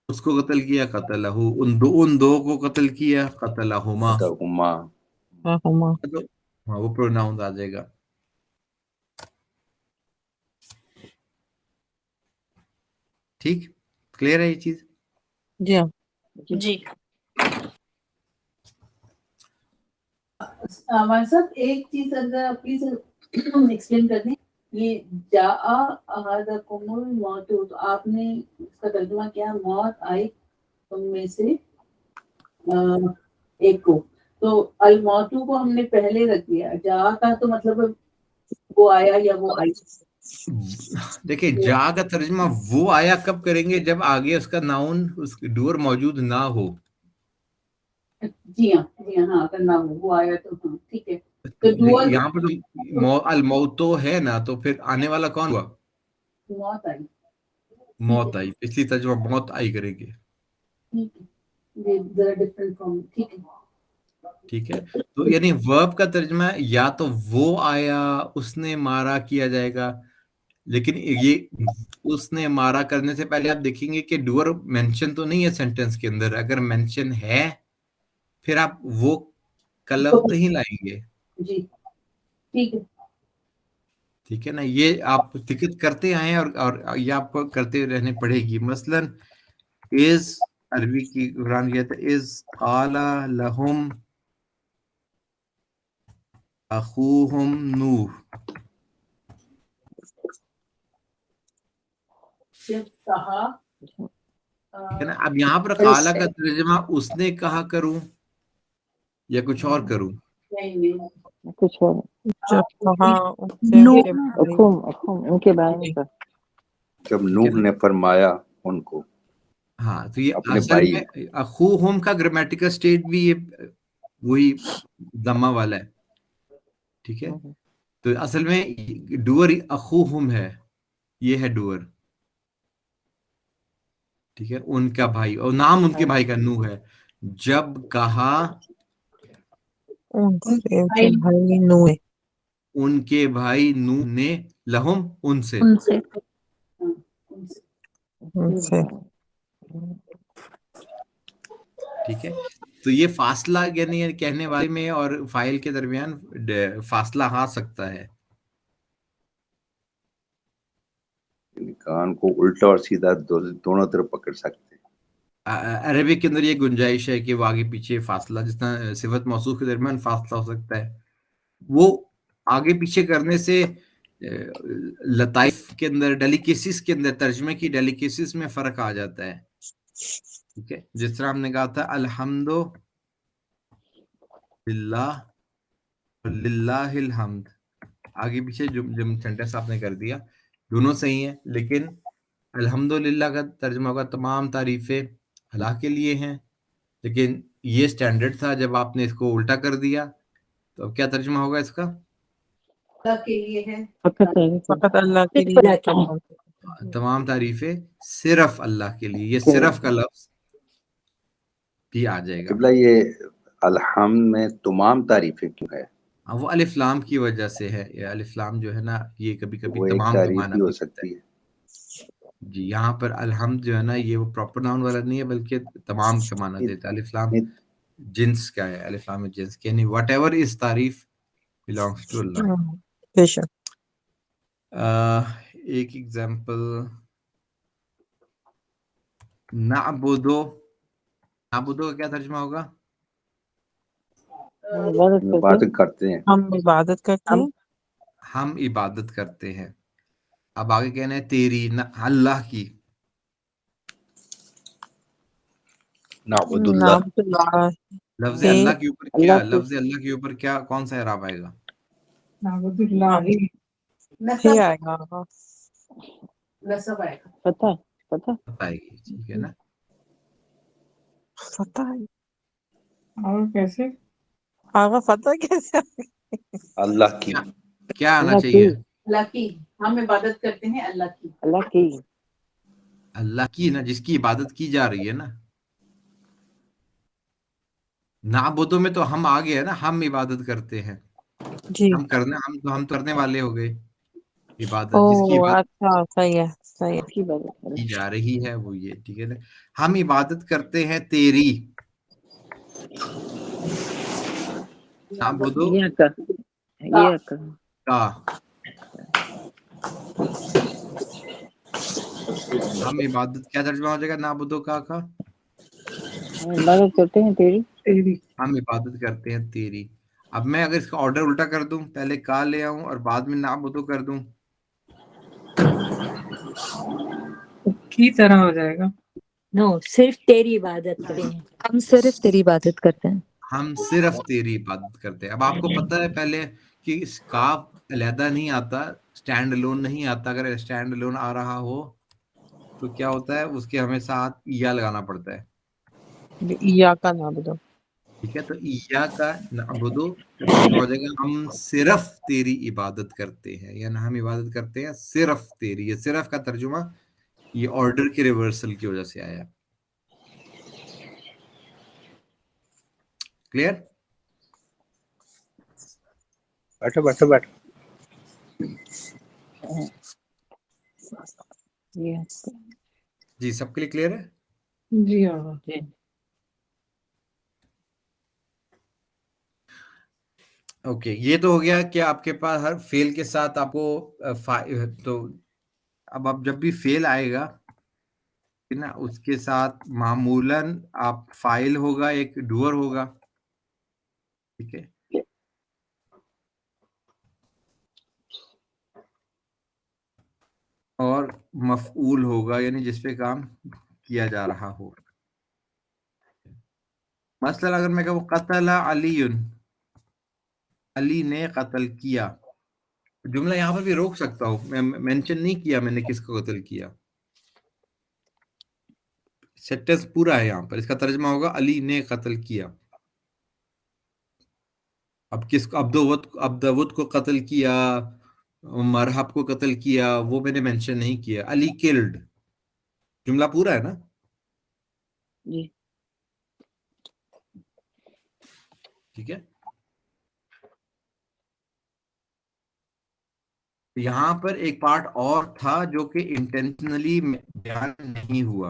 اس کو قتل کیا قتل ان دو کو قتل کیا قتل ہما، ہاں وہ پروناؤن آ جائے گا. ٹھیک، کلیئر ہے یہ چیز؟ جی ہمارے ساتھ ایک چیز اگر آپ پلیز ایکسپلین کر دیں، یہ جاء احدکم الموت، تو آپ نے اس کا ترجمہ کیا موت آئی تم میں سے ایک کو، تو الموتو کو ہم نے پہلے رکھ دیا، جاء کا تو مطلب وہ آیا یا وہ آئی. دیکھیں جا کا ترجمہ وہ آیا کب کریں گے؟ جب آگے اس کا ناؤن اس ڈور موجود نہ ہو. جی ہاں اگر نہ ہو وہ آیا تو ہاں ٹھیک ہے. یہاں پر الموتو ہے نا، تو پھر آنے والا کون ہوا؟ موت آئی. موت آئی، پچھلی ترجمہ موت آئی کریں گے. ٹھیک ہے، تو یعنی ورب کا ترجمہ یا تو وہ آیا اس نے مارا کیا جائے گا، لیکن یہ اس نے مارا کرنے سے پہلے آپ دیکھیں گے کہ ڈور مینشن تو نہیں ہے سینٹنس کے اندر. اگر مینشن ہے پھر آپ وہ کا لفظ نہیں لائیں گے. جی ٹھیک ہے، ٹھیک ہے نا، یہ آپ دقت کرتے آئے اور یہ آپ کو کرتے رہنے پڑے گی. مثلا از عربی کی قرآن کہتا ہے از قال لہم اخوہم نوح. ٹھیک ہے نا، اب یہاں پر قالا کا ترجمہ اس نے کہا کروں یا کچھ اور کروں؟ کچھ اور ان کے بارے میں جب نوح نے فرمایا ان کو. ہاں تو یہ اصل میں اخوہم کا گرامیٹیکل سٹیٹ بھی یہ وہی ضمہ والا ہے. ٹھیک ہے، تو اصل میں ڈور اخوہم ہے، یہ ہے ڈور. ٹھیک ہے، ان کا بھائی، اور نام ان کے بھائی کا نوح ہے. جب کہا ان کے بھائی نوح نے لہم ان سے. ٹھیک ہے، تو یہ فاصلہ یعنی کہنے والے میں اور فائل کے درمیان فاصلہ آ سکتا ہے. یعنی کان کو الٹا اور سیدھا دونوں طرف پکڑ سکتے ہیں. عربک کے اندر یہ گنجائش ہے کہ وہ آگے پیچھے فاصلہ، جس طرح صفت موصوف کے درمیان فاصلہ ہو سکتا ہے، وہ آگے پیچھے کرنے سے لطائف کے اندر، ڈیلیکیسیز کے اندر، ترجمے کی ڈیلیکیسیز میں فرق آ جاتا ہے. ٹھیک ہے، جس طرح ہم نے کہا تھا الحمد للہ للہ الحمد، آگے پیچھے جب سینٹنس آپ نے کر دیا دونوں صحیح ہیں، لیکن الحمدللہ کا ترجمہ ہوگا تمام تعریفیں اللہ کے لیے ہیں. لیکن یہ سٹینڈرڈ تھا، جب آپ نے اس کو الٹا کر دیا تو اب کیا ترجمہ ہوگا اس کا؟ اللہ کے لیے ہے، فقط اللہ کے صرف لیے اللہ کے لیے۔ تمام تعریفیں صرف اللہ کے لیے. یہ صرف کا لفظ بھی آ جائے گا. قبلہ یہ الحمد میں تمام تعریفیں کیوں ہے؟ وہ الف لام کی وجہ سے ہے. یہ الف لام جو ہے نا، یہ کبھی کبھی وہ ایک تمام کا تعریف معنی بھی ہو بھی کرتا ہے. سکتی ہے. جی، یہاں پر الحمد جو ہے نا، یہ وہ پراپر ناؤن والا نہیں ہے، بلکہ تمام کا معنی دیتا ہے. الف لام جنس کا ہے، الف لام جنس، یعنی واٹ ایور از تعریف belongs to اللہ. بے شک. ایک ایگزامپل، نعبدو کا کیا ترجمہ ہوگا؟ عبادت کرتے ہیں. ہم عبادت کرتے ہیں. ہم عبادت کرتے ہیں. اب آگے کہنا ہے تیری، اللہ کی. نعبد اللہ. لفظ اللہ کے اوپر کیا، لفظ اللہ کے اوپر کیا، کون سا اعراب آئے گا؟ نعبد اللہ ہی ہی آئے گا. نصب آئے گا، پتہ آئے گی. ٹھیک ہے نا. فتح اور کیسے؟ آگا فتح کیسے اللہ کی. کیا آنا چاہیے؟ اللہ کی. ہم عبادت کرتے ہیں اللہ کی. اللہ کی نا، جس کی عبادت کی جا رہی ہے نا. نعبدو میں تو ہم آگے ہے نا، ہم عبادت کرتے ہیں. جی. ہم کرنے والے ہو گئے. عبادت جس کی عبادت اچھا، صحیح ہے، صحیح کی بات ہے. کی جا رہی ہے وہ یہ. ٹھیک ہے نا. ہم عبادت کرتے ہیں تیری. نعبدو یہ کا، ہم عبادت کیا ترجمہ ہو جائے گا نعبدو کا؟ عبادت کرتے ہیں تیری. ہم عبادت کرتے ہیں تیری. اب میں اگر اس کا آرڈر الٹا کر دوں، پہلے کا لے آؤں اور بعد میں نعبدو کر دوں، کی طرح ہو جائے گا. نو، صرف تیری عبادت کرتے ہیں. ہم صرف تیری عبادت کرتے ہیں. ہم صرف تیری عبادت کرتے ہیں. اب آپ کو پتہ ہے پہلے کہ اس کاف علیحدہ نہیں آتا، اسٹینڈ الون نہیں آتا. اگر اسٹینڈ الون آ رہا ہو تو کیا ہوتا ہے، اس کے ہمیں ساتھ یا لگانا پڑتا ہے. یا کا نعبدو. ٹھیک ہے، تو ایا کا نعبدو ہو جائے گا ہم صرف تیری عبادت کرتے ہیں، یعنی ہم عبادت کرتے ہیں صرف تیری. یہ صرف کا ترجمہ یہ آرڈر کے ریورسل کی وجہ سے آیا. کلیئر؟ بیٹھو. جی، سب کے لیے کلیئر ہے؟ جی ہاں. اوکے، یہ تو ہو گیا کہ آپ کے پاس ہر فیل کے ساتھ آپ کو تو اب آپ جب بھی فیل آئے گا نا، اس کے ساتھ معمولاً آپ فائل ہوگا، ایک ڈوئر ہوگا. ٹھیک ہے، اور مفعول ہوگا، یعنی جس پہ کام کیا جا رہا ہو. مثلا اگر میں کہوں قتل علی، علی نے قتل کیا، جملہ یہاں پر بھی روک سکتا ہوں، میں مینشن نہیں کیا میں نے کس کو قتل کیا. سینٹنس پورا ہے یہاں پر، اس کا ترجمہ ہوگا علی نے قتل کیا. اب کس کو، عبدود کو قتل کیا، مرحب کو قتل کیا، وہ میں نے مینشن نہیں کیا. علی کلڈ، جملہ پورا ہے نا. جی. ٹھیک ہے، یہاں پر ایک پارٹ اور تھا جو کہ انٹینشنلی بیان نہیں ہوا.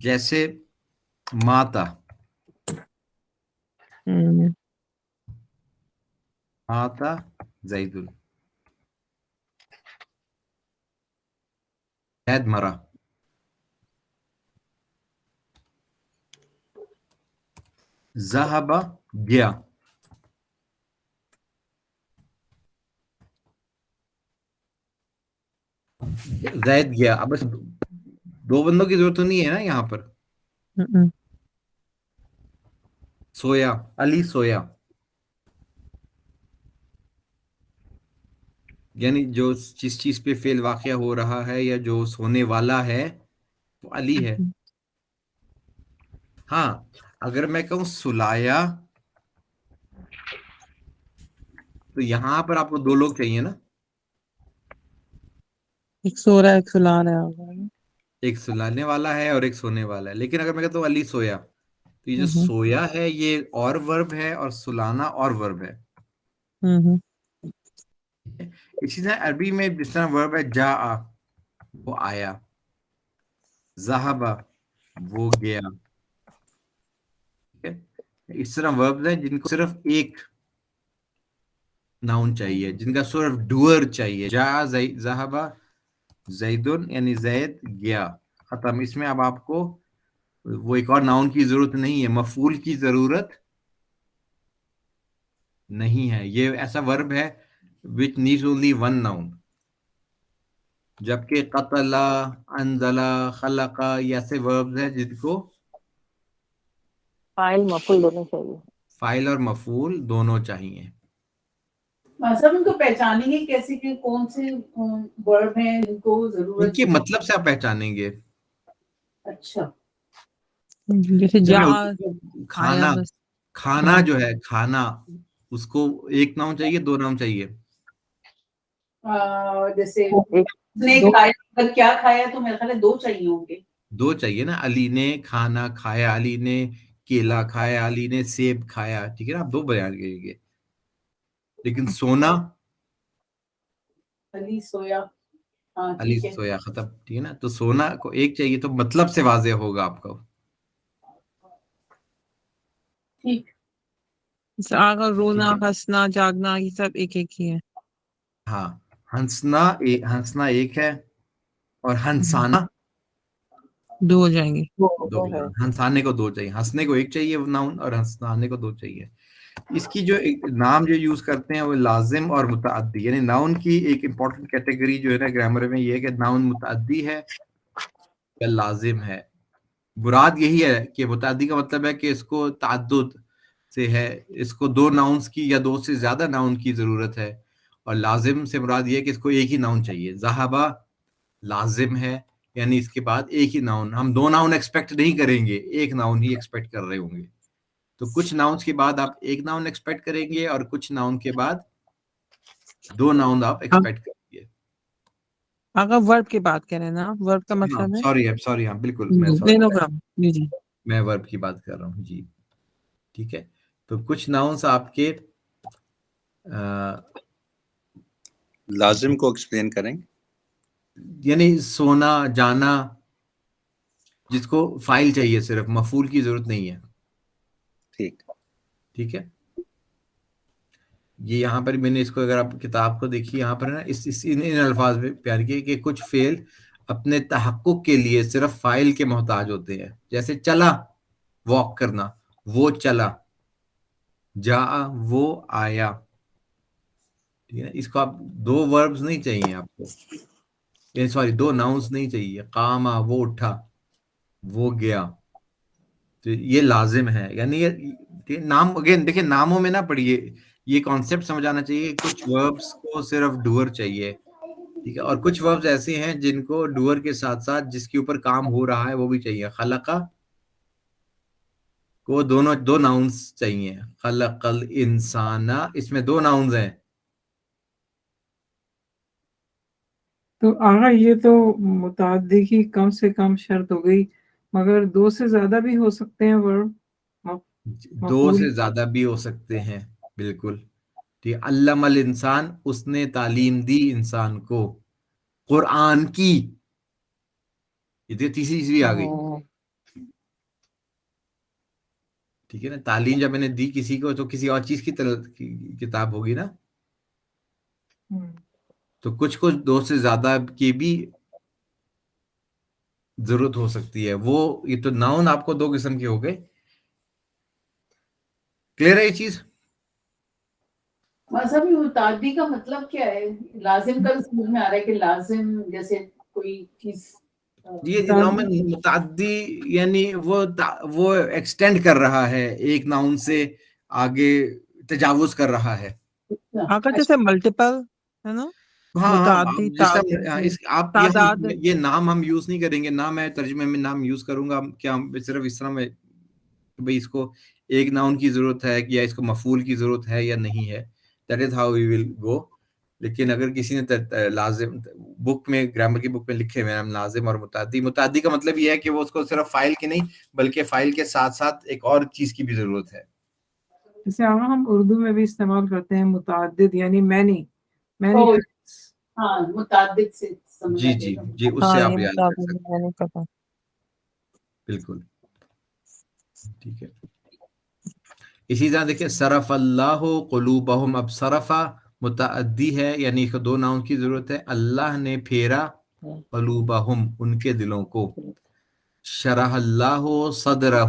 جیسے ماتا، ماتا زید، زید مرا. ذهب گیا، زید گیا. اب بس دو بندوں کی ضرورت تو نہیں ہے نا یہاں پر. سویا، علی سویا، یعنی جو جس چیز پہ فعل واقع ہو رہا ہے یا جو سونے والا ہے وہ علی ہے. ہاں اگر میں کہوں سلایا تو یہاں پر آپ کو دو لوگ چاہیے نا، ایک سو رہا ہے ایک سلا رہا ہوگا. ایک سلانے والا ہے اور ایک سونے والا ہے. لیکن اگر میں کہتا ہوں علی سویا تو یہ جو سویا ہے یہ اور ورب ہے اور سلانا اور ورب ہے. اسی طرح عربی میں جس طرح ورب ہے جا، وہ آیا، ذہب وہ گیا. اس طرح وربز ہیں جن کو صرف ایک ناؤن چاہیے، جن کا صرف ڈوئر چاہیے. جا ذہب زیدن یعنی زید گیا، ختم. اس میں اب آپ کو وہ ایک اور ناؤن کی ضرورت نہیں ہے، مفعول کی ضرورت نہیں ہے. یہ ایسا ورب ہے which needs only one noun. جبکہ قتل، انزل، خلق یہ ایسے وربز ہیں جن کو فاعل مفعول دونوں چاہیے. فاعل اور مفعول دونوں چاہیے. سب ان کو پہچانیں گے کیسے کہ کون سے ورب ہیں جن کو ان ضرورت کے ہے؟ مطلب سے آپ پہچانیں گے. اچھا جیسے جا کھانا، آیا بس. کھانا جو ہے کھانا، اس کو ایک ناؤن چاہیے دو ناؤن چاہیے؟ جیسے ایک نے کھایا، اگر کیا کھایا تو میرے خیال ہے دو چاہیے ہوں گے. دو چاہیے نا. علی نے کھانا کھایا، علی نے کیلا کھایا، علی نے سیب کھایا. ٹھیک ہے نا، آپ دو بیان کریں گے. لیکن سونا، علی سویا، ہاں علی ٹھیک ہے. سویا، ختم. ٹھیک ہے نا، تو سونا کو ایک چاہیے تو مطلب سے واضح ہوگا آپ کو. ٹھیک. آگا رونا، ہنسنا، جاگنا یہ سب ایک ایک ہی ہے. ہاں ہنسنا ایک ہے اور ہنسانا دو ہو جائیں گے. دو ہے. ہنسانے کو دو چاہیے، ہنسنے کو ایک چاہیے ناؤن اور ہنسانے کو دو چاہیے. اس کی جو نام جو یوز کرتے ہیں وہ لازم اور متعدی، یعنی ناؤن کی ایک امپورٹنٹ کیٹیگری جو ہے نا گرامر میں یہ ہے کہ ناؤن متعدی ہے یا لازم ہے. مراد یہی ہے کہ متعدی کا مطلب ہے کہ اس کو تعدد سے ہے، اس کو دو ناؤنس کی یا دو سے زیادہ ناؤن کی ضرورت ہے. اور لازم سے مراد یہ ہے کہ اس کو ایک ہی ناؤن چاہیے. ذہبہ لازم ہے، یعنی اس کے بعد ایک ہی ناؤن. ہم دو ناؤن ایکسپیکٹ نہیں کریں گے، ایک ناؤن ہی ایکسپیکٹ کر رہے ہوں گے. تو کچھ ناؤنس کے بعد آپ ایک ناؤن ایکسپیکٹ کریں گے اور کچھ ناؤن کے بعد دو ناؤن آپ ایکسپیکٹ کریں گے. اگر ورب کی بات کریں نا، ورب کا ہاں مطلب ہے سوری ہاں بالکل جی میں ورب کی بات کر رہا ہوں. جی ٹھیک ہے. تو کچھ ناؤنس آپ کے لازم کو ایکسپلین کریں. یعنی سونا، جانا، جس کو فائل چاہیے صرف، مفعول کی ضرورت نہیں ہے. ٹھیک ہے. یہ یہاں پر میں نے اس کو، اگر آپ کتاب کو دیکھیے یہاں پر نا ان الفاظ میں پیار کیے کہ کچھ فعل اپنے تحقق کے لیے صرف فاعل کے محتاج ہوتے ہیں. جیسے چلا، واک کرنا، وہ چلا. جا، وہ آیا. ٹھیک ہے. اس کو آپ دو وربز نہیں چاہیے آپ کو، سوری دو ناؤنس نہیں چاہیے. قام، وہ اٹھا، وہ گیا. تو یہ لازم ہے. یعنی یہ نام اگین دیکھیں ناموں میں نہ پڑھیے، یہ کانسیپٹ سمجھ آنا چاہیے کہ کچھ وربس کو صرف ڈوئر چاہیے. ٹھیک ہے. اور کچھ وربس ایسے ہیں جن کو ڈوئر کے ساتھ ساتھ جس کے اوپر کام ہو رہا ہے وہ بھی چاہیے. خلقہ کو دو ناؤنس چاہیے. خلق الانسان، اس میں دو ناؤنز ہیں. تو آغا یہ تو متعدی کی کم سے کم شرط ہو گئی، مگر دو سے زیادہ بھی ہو سکتے ہیں ورب. دو سے زیادہ بھی ہو سکتے ہیں بالکل. ٹھیک. علم الانسان، اس نے تعلیم دی انسان کو. قرآن کی، یہ تیسری چیز بھی آ گئی. ٹھیک ہے نا, تعلیم جب میں نے دی کسی کو تو کسی اور چیز کی کتاب ہوگی نا, تو کچھ دو سے زیادہ کی بھی ضرورت ہو سکتی ہے. وہ یہ تو ناؤن آپ کو 2 قسم کے ہو گئے. کلیئر ہے یہ چیز؟ مذہبی متعدی کا مطلب کیا ہے؟ لازم کا سمجھ میں آ رہا ہے کہ لازم جیسے کوئی چیز یہ ناؤن متعدی یعنی وہ ایکسٹینڈ کر رہا ہے, ایک ناؤن سے آگے تجاوز کر رہا ہے. آقا جیسے ملٹیپل ہے نا, ہاں متعدی آپ تعداد. یہ نام ہم یوز نہیں کریں گے, نہ میں ترجمے میں نام یوز کروں گا. کیا ہم صرف اس طرح میں بھئی اس کو ایک ناؤن کی ضرورت ہے یا اس کو مفعول کی ضرورت ہے یا نہیں ہے, دیٹ از ہاؤ وی ول گو. لیکن اگر کسی نے لازم بک میں, گرامر کی بک میں لکھے ہوئے ہیں لازم اور متعدی کا مطلب یہ ہے کہ وہ اس کو صرف فائل کی نہیں بلکہ فائل کے ساتھ ساتھ ایک اور چیز کی بھی ضرورت ہے. جیسے ہم اردو میں بھی استعمال کرتے ہیں متعدد, یعنی مینی ہاں متعدد سے جی جی جی, اس سے آپ یاد کر سکتے ہیں. بالکل ٹھیک ہے. اسی طرح دیکھیں صرف اللہ قلوبہم, اب صرفہ متعدی ہے یعنی 2 ناؤن کی ضرورت ہے. اللہ نے پھیرا قلوبہم, ان کے دلوں کو. شرح اللہ صدرہ,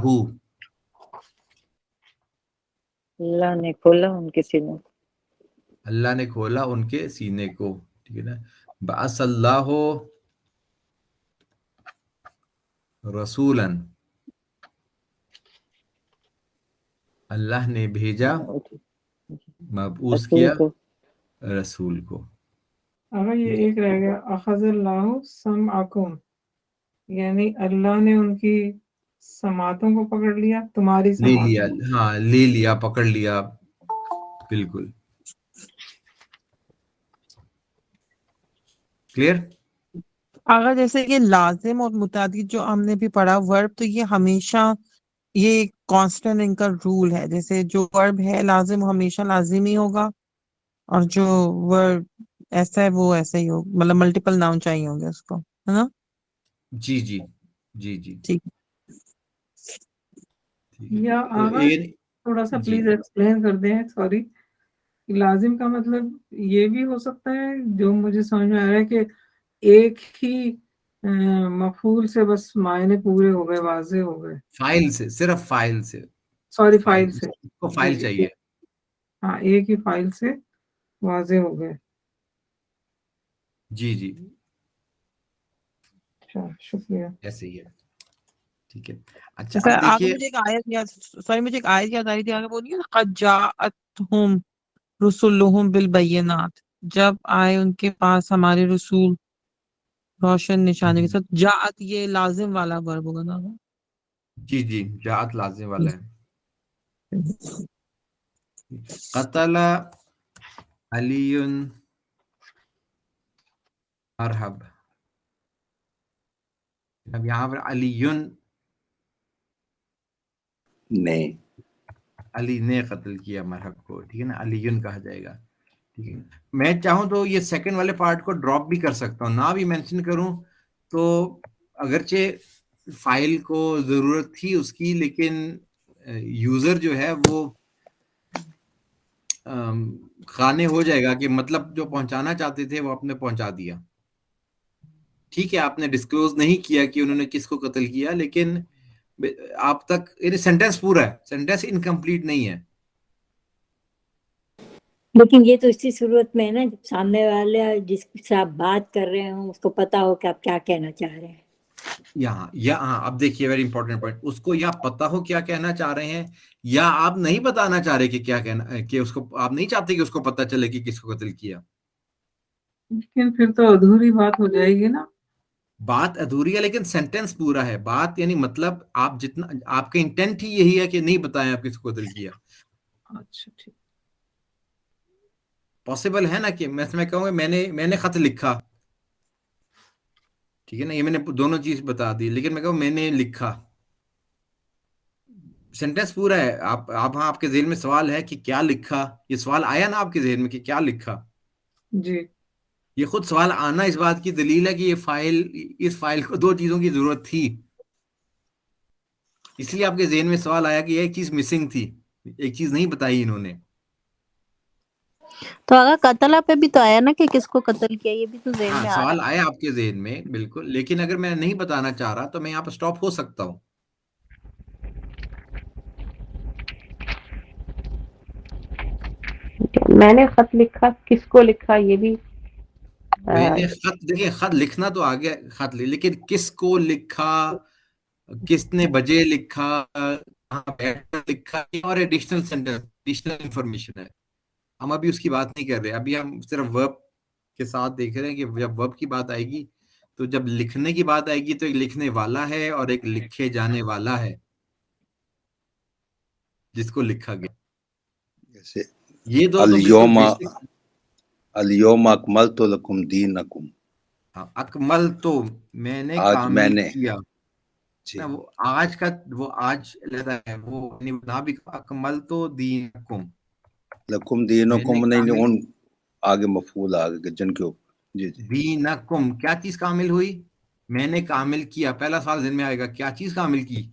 اللہ نے کھولا ان کے سینوں, اللہ نے کھولا ان کے سینے کو. ٹھیک ہے نا. بعث اللہ رسولا, اللہ نے بھیجا, مبعوث رسول کیا کو. رسول کو. اگر یہ ایک رہ گیا اخذ اللہ سمعکم, یعنی اللہ نے ان کی سماعتوں کو پکڑ لیا, تمہاری لے سماعتوں لیا, ہاں لے لیا, پکڑ لیا. بالکل کلیئر. اگر جیسے یہ لازم اور متعدی جو ہم نے بھی پڑھا ورب, تو یہ ہمیشہ یہ کانسٹنٹ ان کا رول ہے. جیسے جو ورب ہے لازم ہمیشہ لازم ہی ہوگا, اور جو ورب ایسا ہے وہ ایسا ہی ہوگا, مطلب ملٹیپل ناؤن چاہیے ہوں گے اس کو, ہے نا. جی جی جی جی ٹھیک. یا آغا تھوڑا سا پلیز ایکسپلین کر دیں, سوری. لازم کا مطلب یہ بھی ہو سکتا ہے جو مجھے سمجھ میں آ رہا ہے کہ ایک ہی مفعول سے بس معنی پورے ہو گئے, واضح ہو گئے. فائل سے, صرف فائل سے, سوری فائل سے, کو فائل چاہیے. ہاں ایک ہی فائل سے واضح ہو گئے. جی جی اچھا شکریہ. ایسے ہی ہے. ٹھیک ہے. اچھا اب دیکھیے, مجھے ایک آیت یاد آ رہی تھی, آگے بولیے نا, قد جاءتہم رسلہم بالبینات, جب آئے ان کے پاس ہمارے رسول روشن نشانے کے ساتھ. جاءت یہ لازم والا ورب ہوگا نا. جی جی جاءت لازم والا ہے. قتل علی مرحب, اب یہاں پر علی نے قتل کیا مرحب کو. ٹھیک ہے نا, علی کہا جائے گا. ٹھیک ہے, میں چاہوں تو یہ سیکنڈ والے پارٹ کو ڈراپ بھی کر سکتا ہوں, نہ بھی مینشن کروں تو, اگرچہ فائل کو ضرورت تھی اس کی, لیکن یوزر جو ہے وہ خانے ہو جائے گا کہ مطلب جو پہنچانا چاہتے تھے وہ آپ نے پہنچا دیا. ٹھیک ہے, آپ نے ڈسکلوز نہیں کیا کہ انہوں نے کس کو قتل کیا, لیکن آپ تک سینٹینس پورا ہے, سینٹینس انکمپلیٹ نہیں ہے. لیکن یہ تو اسی صورت میں ہے نا جب سامنے والے جس سے آپ بات کر رہے ہوں اس کو پتا ہو کہ آپ کیا کہنا چاہ رہے ہیں. ہاں اب دیکھیے ویری امپورٹنٹ پوائنٹ, اس کو یا پتا ہو کیا کہنا چاہ رہے ہیں, یا آپ نہیں بتانا چاہ رہے کہ کیا کہنا, کہ اس کو آپ نہیں چاہتے کہ اس کو پتا چلے کہ کس کو قتل کیا. لیکن پھر تو ادھوری بات ہو جائے گی نا. بات ادھوری ہے لیکن سینٹینس پورا ہے. بات یعنی مطلب آپ جتنا, آپ کا انٹینٹ ہی یہی ہے کہ نہیں بتائیں آپ کس کو قتل کیا. اچھا ٹھیک. پاسبل ہے نا کہ میں کہوں گا میں نے خط لکھا, ٹھیک ہے نا, یہ میں نے دونوں چیز بتا دی, لیکن میں کہوں میں نے لکھا, سینٹینس پورا ہے. آپ کے ذہن میں سوال ہے کہ کیا لکھا, یہ سوال آیا نا آپ کے ذہن میں کہ کیا لکھا. جی یہ خود سوال آنا اس بات کی دلیل ہے کہ اس فائل کو دو چیزوں کی ضرورت تھی، اس لیے آپ کے ذہن میں سوال آیا کہ یہ ایک چیز مسنگ تھی، ایک چیز نہیں بتائی انہوں نے. تو اگر قتلہ پہ بھی تو آیا نا کہ کس کو قتل کیا، یہ بھی تو ذہن ہاں میں آ سوال رہا آیا آپ کے ذہن میں بالکل، لیکن اگر میں نہیں بتانا چاہ رہا تو میں یہاں پہ سٹاپ ہو سکتا ہوں. میں نے خط لکھا، کس کو لکھا یہ بھی میں نے خط، دیکھیں خط لکھنا تو آگے خط لیکن کس کو لکھا، کس نے بجے لکھا، کہاں بیٹھ کر لکھا، یہ اور ایڈیشنل سینٹینس، ایڈیشنل انفارمیشن ہے. ہم ابھی اس کی بات نہیں کر رہے، ابھی ہم صرف ورب کے ساتھ دیکھ رہے ہیں کہ جب ورب کی بات آئے گی تو جب لکھنے کی بات آئے گی تو ایک لکھنے والا ہے اور ایک لکھے جانے والا ہے جس کو لکھا گیا. جیسے یہ دو تو بالکل الیوم بیسک. الیوم اکملت لکم دینکم، اکمل تو میں نے آج میں کامل نے، کیا جی نا، وہ آج کا، وہ آج علیحدہ ہے، وہ نہ بھی اکمل تو دینکم، لکم میں نے دینکم نہیں کامل ان آگے مفعول آگے جن کے اوپر. جی جی دینکم، کیا چیز کامل ہوئی؟ میں نے کامل کیا. پہلا سوال ذہن میں آئے گا، کیا چیز کامل کی؟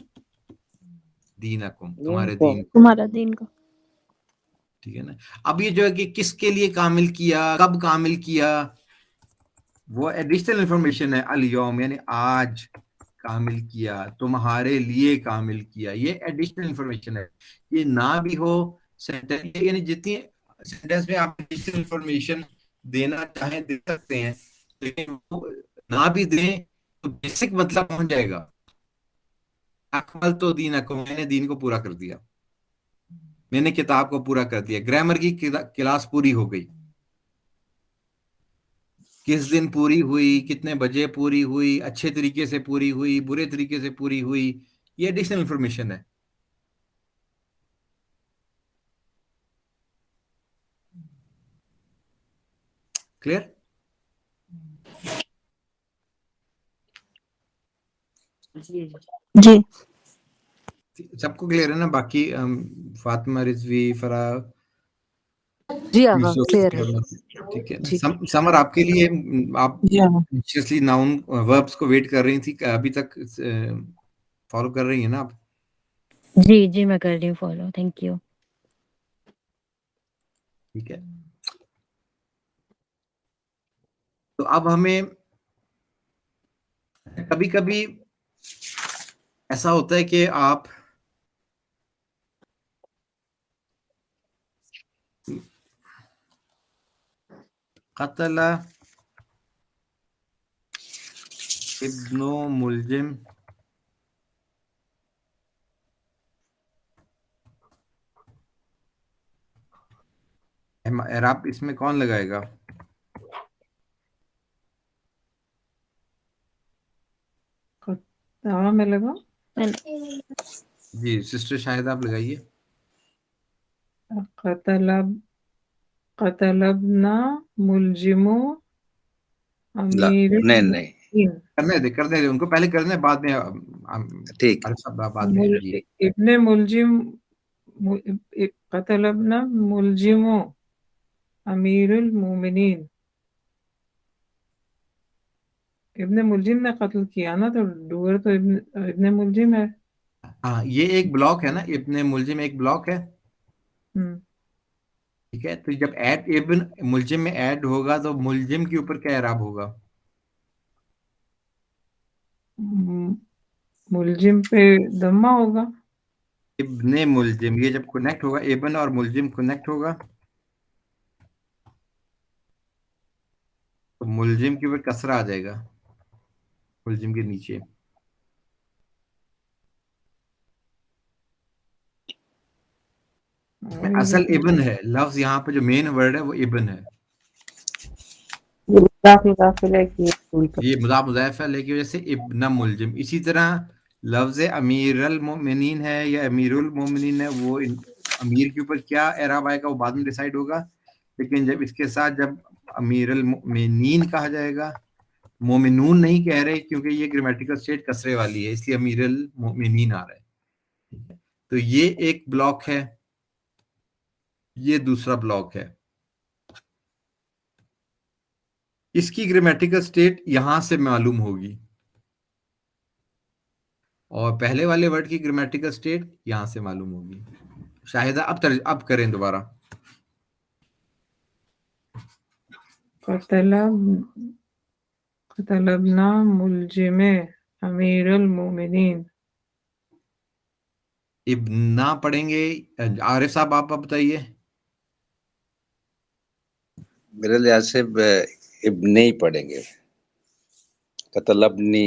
دینکم، تمہارے دین کو. تمہارا دین کو. ٹھیک ہے نا. اب یہ جو ہے کہ کس کے لیے کامل کیا، کب کامل کیا، وہ ایڈیشنل انفارمیشن ہے. الیوم یعنی آج کامل کیا، تمہارے لیے کامل کیا، یہ ایڈیشنل انفارمیشن ہے. یہ نہ بھی ہو سینٹینس، یعنی جتنی سینٹینس میں آپ ایڈیشنل انفارمیشن دینا چاہیں دے سکتے ہیں، لیکن وہ نہ بھی دیں تو بیسک مطلب پہنچ جائے گا. اکمل تو دینکم، میں نے دین کو پورا کر دیا، میں نے کتاب کو پورا کر دیا. گرامر کی کلاس پوری ہو گئی. کس دن پوری ہوئی، کتنے بجے پوری ہوئی، اچھے طریقے سے پوری ہوئی، برے طریقے سے پوری ہوئی، یہ ایڈیشنل انفارمیشن ہے. کلیئر؟ جی سب کو کلیئر ہے نا؟ باقی فاطمہ، رضوی، فرا، جی آقا یوسف، کلیئر ہے. ٹھیک ہے. جی سمر آپ کے لیے، آپ جی ہاں کانشیسلی ناؤن وربس کو ویٹ کر رہی تھی، ابھی تک فالو کر رہی ہیں نا آپ؟ جی جی میں کر رہی ہوں فالو. Thank you. ٹھیک ہے. تو اب ہمیں کبھی کبھی ایسا ہوتا ہے کہ آپ قتل ابن ملجم، اعراب اس میں کون لگائے گا؟ ہاں میں لگا جی سسٹر شاہد آپ لگائیے. قتلبنا ملجمو لا امیر نہیں نہیں المؤمنین. کرنے دے ان کو پہلے کرنے، بعد میں ٹھیک ہے. بعد میں. جی ابن ملجم، قتلبنا ملجمو امیر المومنین. ابن ملجم نے قتل کیا نا، تو ڈوئر تو ابن ملجم ہے. ہاں یہ ایک بلاک ہے نا، ابن ملجم ایک بلاک ہے. ٹھیک ہے. تو جب ایڈ ابن ملجم میں ایڈ ہوگا تو ملجم کے اوپر کیا اعراب ہوگا؟ ملجم پہ دمہ ہوگا. ابن ملجم، یہ جب کنیکٹ ہوگا، ابن اور ملجم کنیکٹ ہوگا تو ملجم کے اوپر کسرہ آ جائے گا، ملجم کے نیچے. اس میں اصل ابن ہے، لفظ یہاں پہ جو مین ورڈ ہے وہ ابن ہے. یہ مضاف اضافہ ہے کہ یہ مضاف مضاف ہے لیکن وجہ سے ابن ملجم. اسی طرح لفظ امیر المومنین ہے یا امیر المومنین ہے، وہ امیر کے اوپر کیا اعراب آئے گا وہ بعد میں ڈیسائیڈ ہوگا، لیکن جب اس کے ساتھ جب امیر المومنین کہا جائے گا، مومنون نہیں کہہ رہے کیونکہ یہ گرامیٹیکل اسٹیٹ کسرے والی ہے، اس لیے امیر المومنین آ رہا ہے. تو یہ ایک بلاک ہے، یہ دوسرا بلاک ہے. اس کی گرامیٹیکل سٹیٹ یہاں سے معلوم ہوگی اور پہلے والے ورڈ کی گرامیٹیکل سٹیٹ یہاں سے معلوم ہوگی. شاہدہ اب کریں دوبارہ. قتلبنا ملجم امیر المومنین. ابنا پڑھیں گے. عارف صاحب آپ بتائیے. میرے لحاظ سے ابن ہی پڑھیں گے. قتل ابنی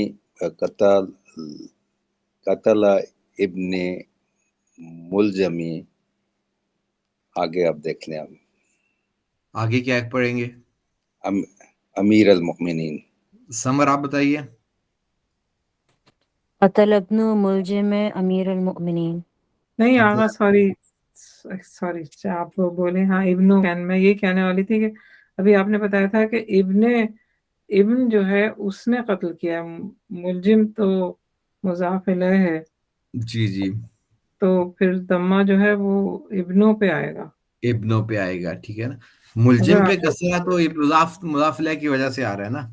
قتل ابن ملجمی. آگے آپ دیکھ لیں. آگے کیا پڑھیں گے؟ امیر المؤمنین. سمر آپ بتائیے. قتل ابن ملجم امیر المؤمنین. نہیں آغا سوری آپ بولے. ہاں ابن، میں یہ کہنے والی تھی کہ ابھی آپ نے بتایا تھا کہ ابن جو ہے اس نے قتل کیا. ملجم تو مضاف الیہ ہے. جی تو پھر ضمہ جو ہے وہ ابنوں پہ آئے گا. ابنوں پہ آئے گا. ٹھیک ہے نا. ملجم پہ کسرہ تو مضاف الیہ کی وجہ سے آ رہا ہے نا.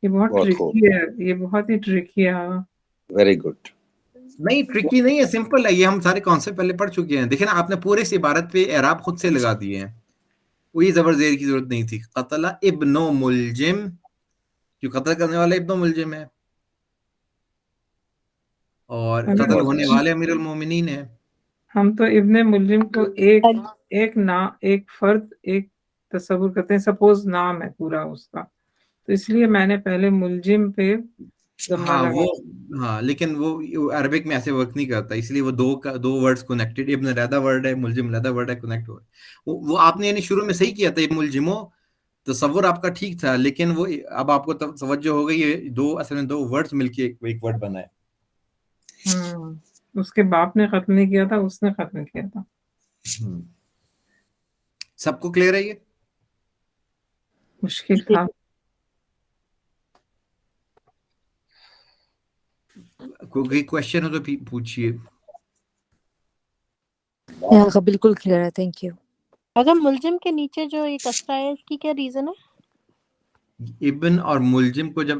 یہ بہت ٹرکی ہے. یہ بہت ہی ٹرکی ہے. Very good. نہیں ٹرکی نہیں ہے، سمپل ہے. یہ ہم سارے کانسیپٹ پہلے پڑھ چکے ہیں. دیکھیں نا آپ نے پورے اس عبارت پہ اعراب خود سے لگا دیے ہیں. کوئی زبر زیر کی ضرورت نہیں تھی. قتل ابن ملجم، جو قتل کرنے والا ابن ملجم ہے اور قتل ہونے والے امیر المومنین ہے. ہم تو ابن ملجم کو ایک فرد ایک تصور کرتے ہیں. سپوز نام ہے پورا اس کا، تو اس لیے میں نے پہلے ملجم پہ ہاں لیکن وہ عربک میں ایسے ورک نہیں کرتا، اس لیے وہ دو ورڈز کنیکٹڈ. ابن علیحدہ ورڈ ہے، ملجم علیحدہ ورڈ ہے، کنیکٹ ہو رہا ہے. وہ آپ نے یعنی شروع میں صحیح کیا تھا. ابن ملجمو تصور آپ کا ٹھیک تھا، لیکن وہ اب آپ کو توجہ ہو گئی یہ اصل میں دو ورڈز مل کے ایک ورڈ بنا ہے. اس کے باپ نے قتل نہیں کیا تھا، اس نے قتل کیا تھا. سب کو کلیئر ہے؟ یہ مشکل تھا. کوئی کوشچن ہو تو پوچھئے. بالکل کلیئر ہے، تھینک یو. اگر ملزم کے نیچے جو ایک کسرہ ہے، اس کی کیا ریزن ہے؟ ابن اور ملزم کو جب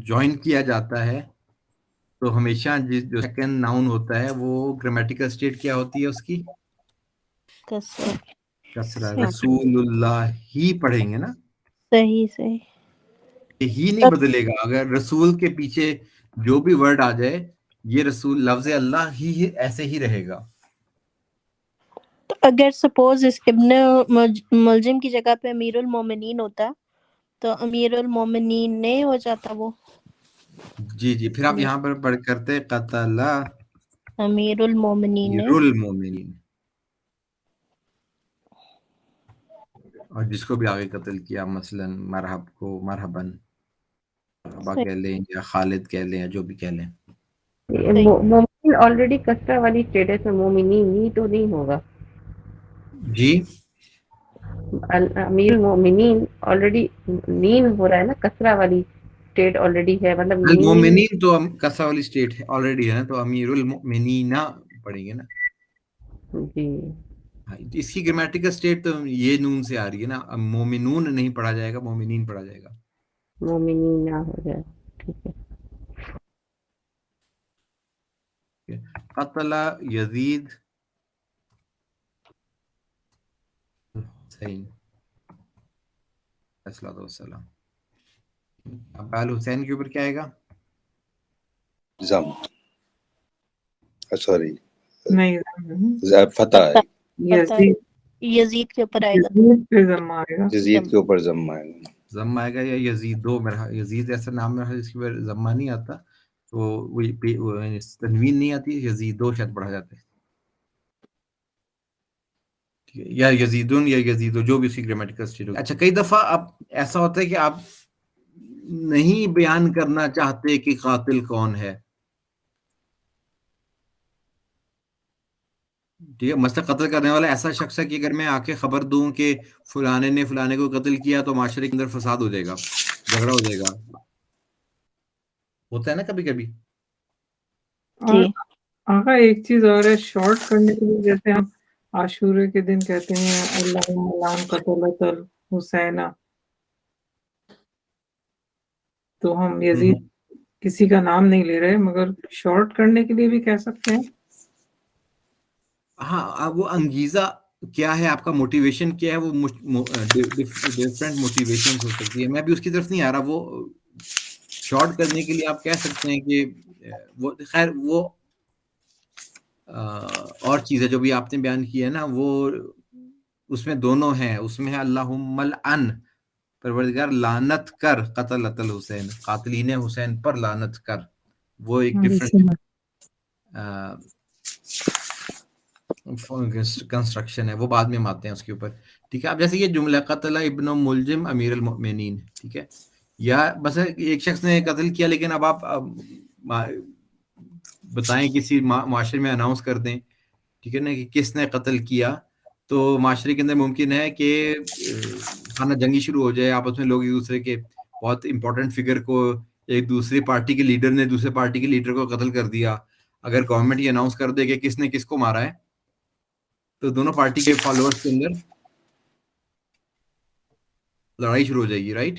جوائن کیا جاتا ہے تو ہمیشہ جو سیکنڈ ناؤن ہوتا ہے وہ گرامیٹیکل سٹیٹ کیا ہوتی ہے اس کی؟ کسرہ. رسول اللہ ہی پڑھیں گے نا. صحیح ہی نہیں بدلے گا. اگر رسول کے پیچھے جو بھی ورڈ آ جائے، یہ رسول لفظ اللہ ہی ایسے ہی رہے گا. تو اگر سپوز اس ابن ملزم کی جگہ پہ امیر المومنین ہوتا تو امیر المومنین نہیں ہو جاتا وہ؟ جی پھر آپ یہاں پر پڑھ کرتے قتل امیر المومنین اور جس کو بھی آگے قتل کیا، مثلا مرحب کو مرحبن کہہ لیں یا خالد کہہ لیں یا جو بھی کہہ لیں. مومنین آلریڈی کسرہ والی اسٹیٹس میں مومنین نہیں تو نہیں ہوگا. جی امیر المومنین آلریڈی نین ہو رہا ہے نا، کسرہ والی اسٹیٹ آلریڈی ہے. مطلب المومنین تو کسرہ والی اسٹیٹ آلریڈی ہے نا، تو امیر المؤمنین پڑھیں گے نا. جی اس کی گرامیٹیکل سٹیٹ تو یہ نون سے آ رہی ہے نا. مومنون نہیں پڑھا جائے گا، مومنین پڑھا جائے گا. مومنین نہ ہو جائے. ٹھیک ہے. قتل یزید حسین السلام. ابال حسین کے اوپر کیا آئے گا؟ سوری نہیں فتح ہے. یزید کے اوپر آئے گا. یزید کے اوپر ضم آئے گا. ضم آئے گا یا یزید دو. یزید ایسا نام ہے جس کے ضمہ نہیں آتا، تو وہ تنوین نہیں آتی. یزید دو شاید پڑھا جاتا ہے، یا یزیدون یا یزیدو، جو بھی اسی گرامیٹیکل سٹیٹ. اچھا کئی دفعہ اب ایسا ہوتا ہے کہ آپ نہیں بیان کرنا چاہتے کہ قاتل کون ہے. ٹھیک ہے، مثلا قتل کرنے والا ایسا شخص ہے کہ اگر میں آ کے خبر دوں کہ فلانے نے فلانے کو قتل کیا تو معاشرے کے اندر فساد ہو جائے گا، جھگڑا ہو جائے گا. ہوتا ہے نا کبھی کبھی. آقا ایک چیز اور ہے، شارٹ کرنے کے لیے جیسے ہم عاشورے کے دن کہتے ہیں اللہم قتلۃ الحسینہ، تو ہم یزید کسی کا نام نہیں لے رہے مگر شارٹ کرنے کے لیے بھی کہہ سکتے ہیں. ہاں وہ انگیزہ کیا ہے آپ کا، موٹیویشن کیا ہے، وہ ڈفرینٹ موٹیویشن ہو سکتی ہے. میں بھی اس کی طرف نہیں آ رہا. وہ شارٹ کرنے کے لیے آپ کہہ سکتے ہیں کہ وہ خیر وہ اور چیز ہے جو بھی آپ نے بیان کی ہے نا، وہ اس میں دونوں ہیں. اس میں ہے اللہم العن، پروردگار لعنت کر قتلۃ الحسین، قاتلین حسین پر لعنت کر. وہ ایک ڈفرینٹ کنسٹرکشن ہے، وہ بعد میں ہم آتے ہیں اس کے اوپر. ٹھیک ہے. اب جیسے یہ جملہ قتل ابن ملجم امیر المؤمنین، ٹھیک ہے، یا بس ایک شخص نے قتل کیا، لیکن اب آپ بتائیں کسی معاشرے میں اناؤنس کر دیں، ٹھیک ہے نا، کہ کس نے قتل کیا، تو معاشرے کے اندر ممکن ہے کہ خانہ جنگی شروع ہو جائے آپس میں. لوگ ایک دوسرے کے بہت امپورٹنٹ فگر کو، ایک دوسری پارٹی کے لیڈر نے دوسرے پارٹی کے لیڈر کو قتل کر دیا. اگر گورنمنٹ یہ اناؤنس کر دے کہ کس نے کس کو مارا ہے، تو دونوں پارٹی کے فالوورز کے اندر لڑائی شروع ہو جائے گی. رائٹ؟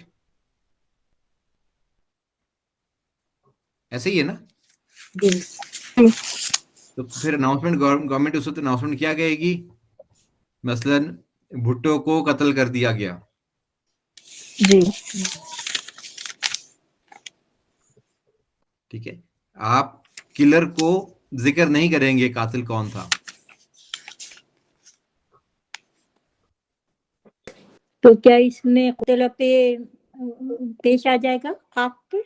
ایسے ہی ہے نا؟ تو پھر اناؤنسمنٹ گورنمنٹ اس وقت اناؤنسمنٹ کیا کہے گی؟ مثلا بھٹو کو قتل کر دیا گیا. جی ٹھیک ہے. آپ کلر کو ذکر نہیں کریں گے قاتل کون تھا. تو کیا اس میں قتل پہ پیش آ جائے گا آپ پہ؟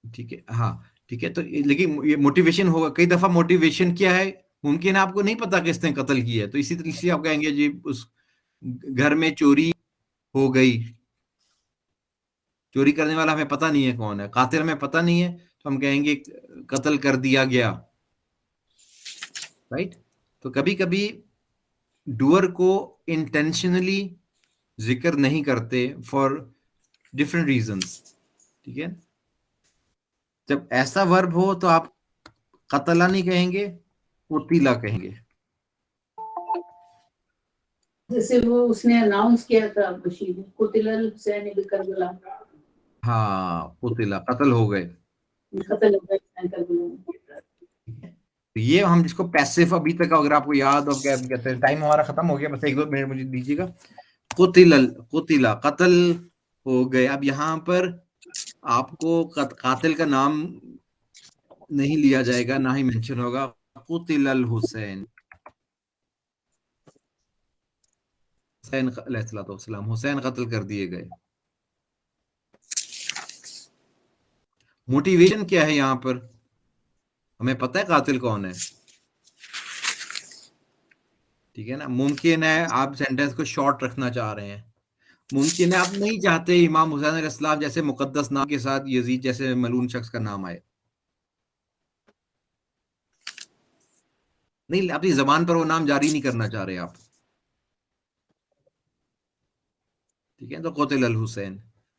ٹھیک ہے. ہاں ٹھیک ہے. تو لیکن یہ موٹیویشن ہوگا. کئی دفعہ موٹیویشن کیا ہے، ممکن آپ کو نہیں پتا کس نے قتل کیا ہے، تو اسی طریقے سے آپ کہیں گے جی اس گھر میں چوری ہو گئی، چوری کرنے والا ہمیں پتہ نہیں ہے کون ہے، قاتل ہمیں پتہ نہیں ہے، تو ہم کہیں گے قتل کر دیا گیا. رائٹ؟ تو کبھی کبھی ڈوئر کو انٹینشنلی ذکر نہیں کرتے فار ڈفرینٹ ریزنس. ٹھیک ہے. جب ایسا ورب ہو تو آپ قتلہ نہیں کہیں گے، قتیلہ کہیں گے. جیسے وہ اس نے اناؤنس کیا تھا بشیر قتل الحسین بکربلا. ہاں قتلہ، قتل ہو گئے. قتل حسین کربلا. یہ ہم جس کو پیسو ابھی تک اگر آپ کو یاد ہو، کہتے ہیں ٹائم ہمارا ختم ہو گیا، بس ایک دو منٹ مجھے دیجیے گا. قتل قتل ہو گئے. اب یہاں پر آپ کو قاتل کا نام نہیں لیا جائے گا، نہ ہی مینشن ہوگا. قتل الحسین، حسین علیہ السلام، حسین قتل کر دیے گئے. موٹیویشن کیا ہے یہاں پر؟ ہمیں پتہ ہے قاتل کون ہے. ٹھیک ہے نا. ممکن ہے آپ سینٹینس کو شارٹ رکھنا چاہ رہے ہیں، ممکن ہے آپ نہیں چاہتے امام حسین علیہ السلام جیسے مقدس نام کے ساتھ یزید جیسے ملعون شخص کا نام آئے. نہیں، اپنی زبان پر وہ نام جاری نہیں کرنا چاہ رہے آپ. ٹھیک ہے. تو قتل الحسین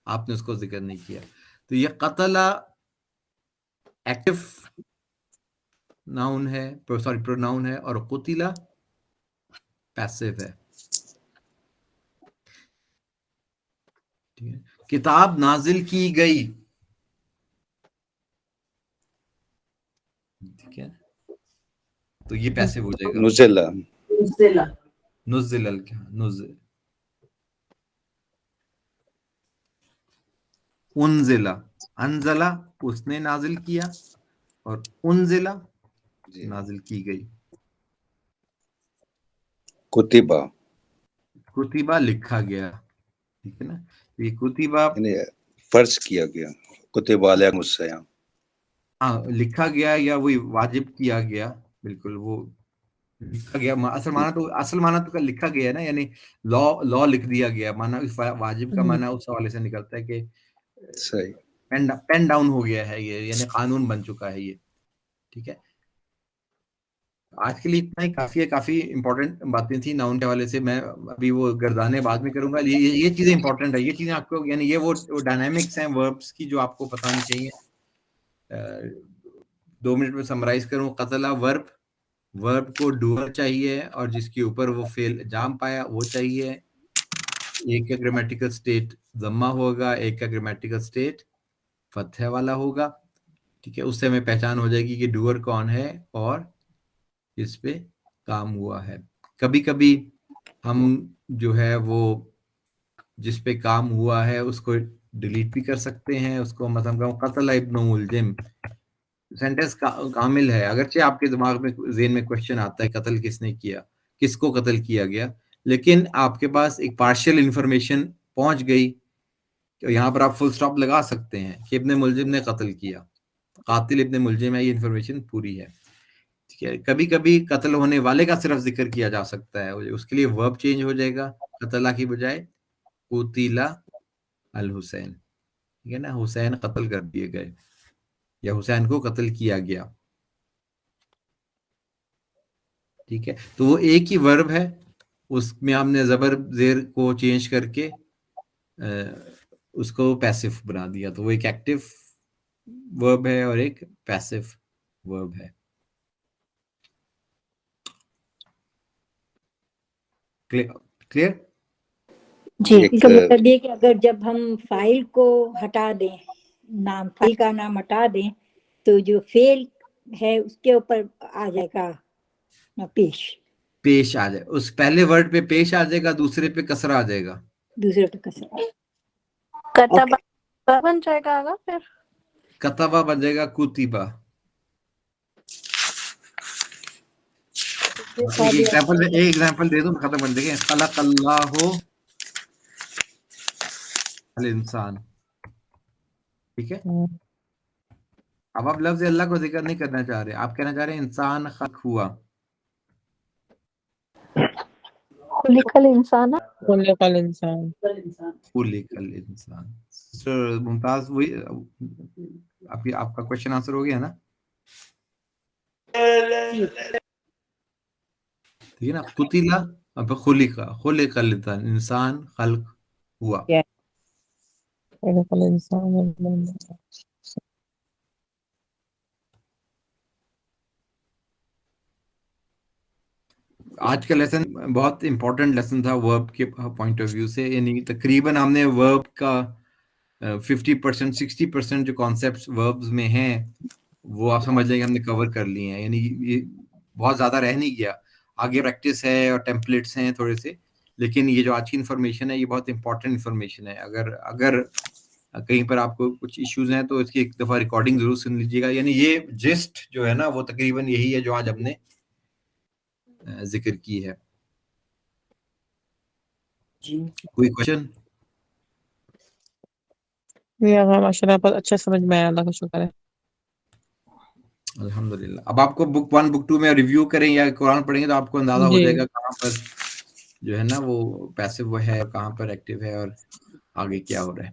آپ نے اس کو ذکر نہیں کیا. تو یہ قتل ایکٹیو ناؤن ہے، سوری پروناؤن ہے، اور قتل پیسو ہے. ٹھیک ہے. کتاب نازل کی گئی. ٹھیک ہے. تو یہ پیسو ہو جائے گا. نزلہ نزل انزلہ، انزلہ اس نے نازل کیا، اور انزلہ نازل کی گئی. کتبہ کتبہ لکھا گیا. ٹھیک ہے نا. یہ کتبہ یعنی فرض کیا گیا. کتبہ علیکم السلام، ہاں لکھا گیا یا وہی واجب کیا گیا. بالکل وہ لکھا گیا. اصل معنی تو لکھا گیا ہے نا، یعنی لا لکھ دیا گیا. معنی واجب کا معنی اس حوالے سے نکلتا ہے کہ صحیح پین ڈاؤن ہو گیا ہے یہ، یعنی قانون بن چکا ہے یہ. ٹھیک ہے. آج کے لیے اتنا ہی کافی ہے. کافی امپورٹنٹ باتیں تھیں ناؤن کے حوالے سے. میں ابھی وہ گردانے بعد میں کروں گا. یہ چیزیں امپورٹنٹ ہے، یہ چیزیں آپ کو، یعنی یہ وہ ڈائنامکس ہیں وربس کی جو آپ کو پتہ ہونی چاہیے. 2 منٹ میں سمرائز کروں. قتلہ ورب کو ڈوئر چاہیے، اور جس کے اوپر وہ فعل جام پایا وہ چاہیے. ایک کا گرامیٹیکل سٹیٹ ضمہ ہوگا، ایک کا گرامیٹیکل سٹیٹ فتح والا ہوگا. ٹھیک ہے, اس سے ہمیں پہچان ہو جائے گی کہ ڈوئر کون ہے اور اس پہ کام ہوا ہے. کبھی کبھی ہم جو ہے وہ جس پہ کام ہوا ہے اس کو ڈیلیٹ بھی کر سکتے ہیں. اس کو مثلا کہوں قتل ابن ملجم, سینٹینس کامل ہے, اگرچہ آپ کے دماغ میں ذہن میں کوشچن آتا ہے قتل کس نے کیا, کس کو قتل کیا گیا, لیکن آپ کے پاس ایک پارشل انفارمیشن پہنچ گئی. یہاں پر آپ فل سٹاپ لگا سکتے ہیں کہ ابن ملجم نے قتل کیا, قاتل ابن ملجم ہے, یہ انفارمیشن پوری ہے. ٹھیک ہے, کبھی کبھی قتل ہونے والے کا صرف ذکر کیا جا سکتا ہے, اس کے لیے ورب چینج ہو جائے گا, قتلہ کی بجائے قتل الحسین. ٹھیک ہے نا, حسین قتل کر دیے گئے یا حسین کو قتل کیا گیا. ٹھیک ہے, تو وہ ایک ہی ورب ہے, اس میں ہم نے زبر زیر کو چینج کر کے اس کو پیسو بنا دیا. تو وہ ایک ایکٹیو ورب ہے اور ایک پیسو ورب ہے. کلیئر؟ جی ایک اس کا مطلب یہ کہ اگر جب ہم فائل کو ہٹا دیں, فائل کا نام ہٹا دیں, تو جو فعل ہے اس کے اوپر آ جائے گا پیش آ جائے, اس پہلے ورڈ پہ پیش آ جائے گا, دوسرے پہ کسرہ آ جائے گا. دوسرے پہ کسر. کتبہ بن جائے گا آگا پھر کتبہ بن جائے گا کتبہ. ایک ایگزامپل دے دوں, ختم کر دیں گے. خلق اللہ الانسان. ٹھیک ہے, اب آپ لفظ اللہ کو ذکر نہیں کرنا چاہ رہے, آپ کہنا چاہ رہے ہیں انسان خلق ہوا. خلق الانسان. خلق الانسان. خلق الانسان. ممتاز, وہی آپ کا کوشچن آنسر ہو گیا نا. ٹھیک ہے نا, قتل اب خلق الانسان, انسان خلق ہوا. خلق الانسان. آج کا لیسن بہت امپورٹنٹ لیسن تھا ورب کے پوائنٹ آف ویو سے. یعنی تقریباً ہم نے ورب کا 50% 60% جو کانسیپٹس وربز میں ہیں وہ آپ سمجھ لیں کہ ہم نے کور کر لیے ہیں. یعنی یہ بہت زیادہ رہ نہیں گیا, آگے پریکٹس ہے اور ٹیمپلیٹس ہیں تھوڑے سے, لیکن یہ جو آج کی انفارمیشن ہے یہ بہت امپورٹنٹ انفارمیشن ہے. اگر کہیں پر آپ کو کچھ ایشوز ہیں تو اس کی ایک دفعہ ریکارڈنگ ضرور سن لیجیے گا. یعنی یہ جسٹ جو ہے نا وہ تقریباً یہی ہے جو آج ہم نے ذکر کی ہے. کوئی کوشچن؟ ماشاء اللہ بہت اچھا سمجھ میں آیا, اللہ کا شکر ہے. الحمدللہ. اب آپ کو بک 1 بک 2 میں ریویو کریں یا قرآن پڑھیں گے تو آپ کو اندازہ ہو جائے گا کہاں پر جو ہے نا وہ پیسو ہے اور کہاں پر ایکٹیو ہے اور آگے کیا ہو رہا ہے.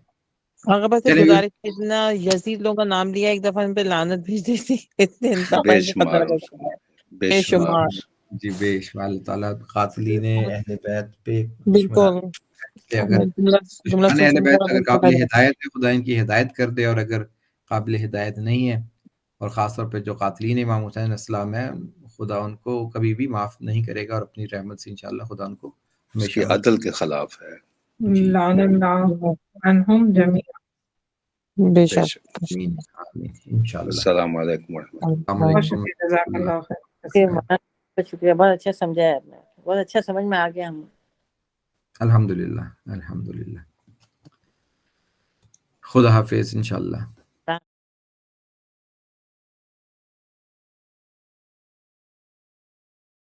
اگر بس ایک گزارش, اتنا یزید لوگوں کا نام لیا, ایک دفعہ ان پہ لعنت بھیج دیتی, اتنے انتہا بے شمار. جی بے شمار. اللہ تعالیٰ قاتلین اہل بیت پہ بالکل اگر دشمن اہل بیت اگر قابل ہدایت ہے خدا ان کی ہدایت کر دے, اور اگر قابل ہدایت نہیں ہے اور خاص طور پہ جو قاتلین امام حسین علیہ السلام ہے, خدا ان کو کبھی بھی معاف نہیں کرے گا, اور اپنی رحمت سے انشاءاللہ خدا ان کو ہمیشہ عدل کے خلاف ہے. لعن اللہ عنہم جميعا. بے شک. انشاءاللہ. السلام علیکم ورحمۃ اللہ. جزاک اللہ خیر. بہت شکریہ, بہت اچھا سمجھایا آپ نے, بہت اچھا سمجھ میں آ گیا ہم. الحمدللہ الحمدللہ. خدا حافظ انشاءاللہ.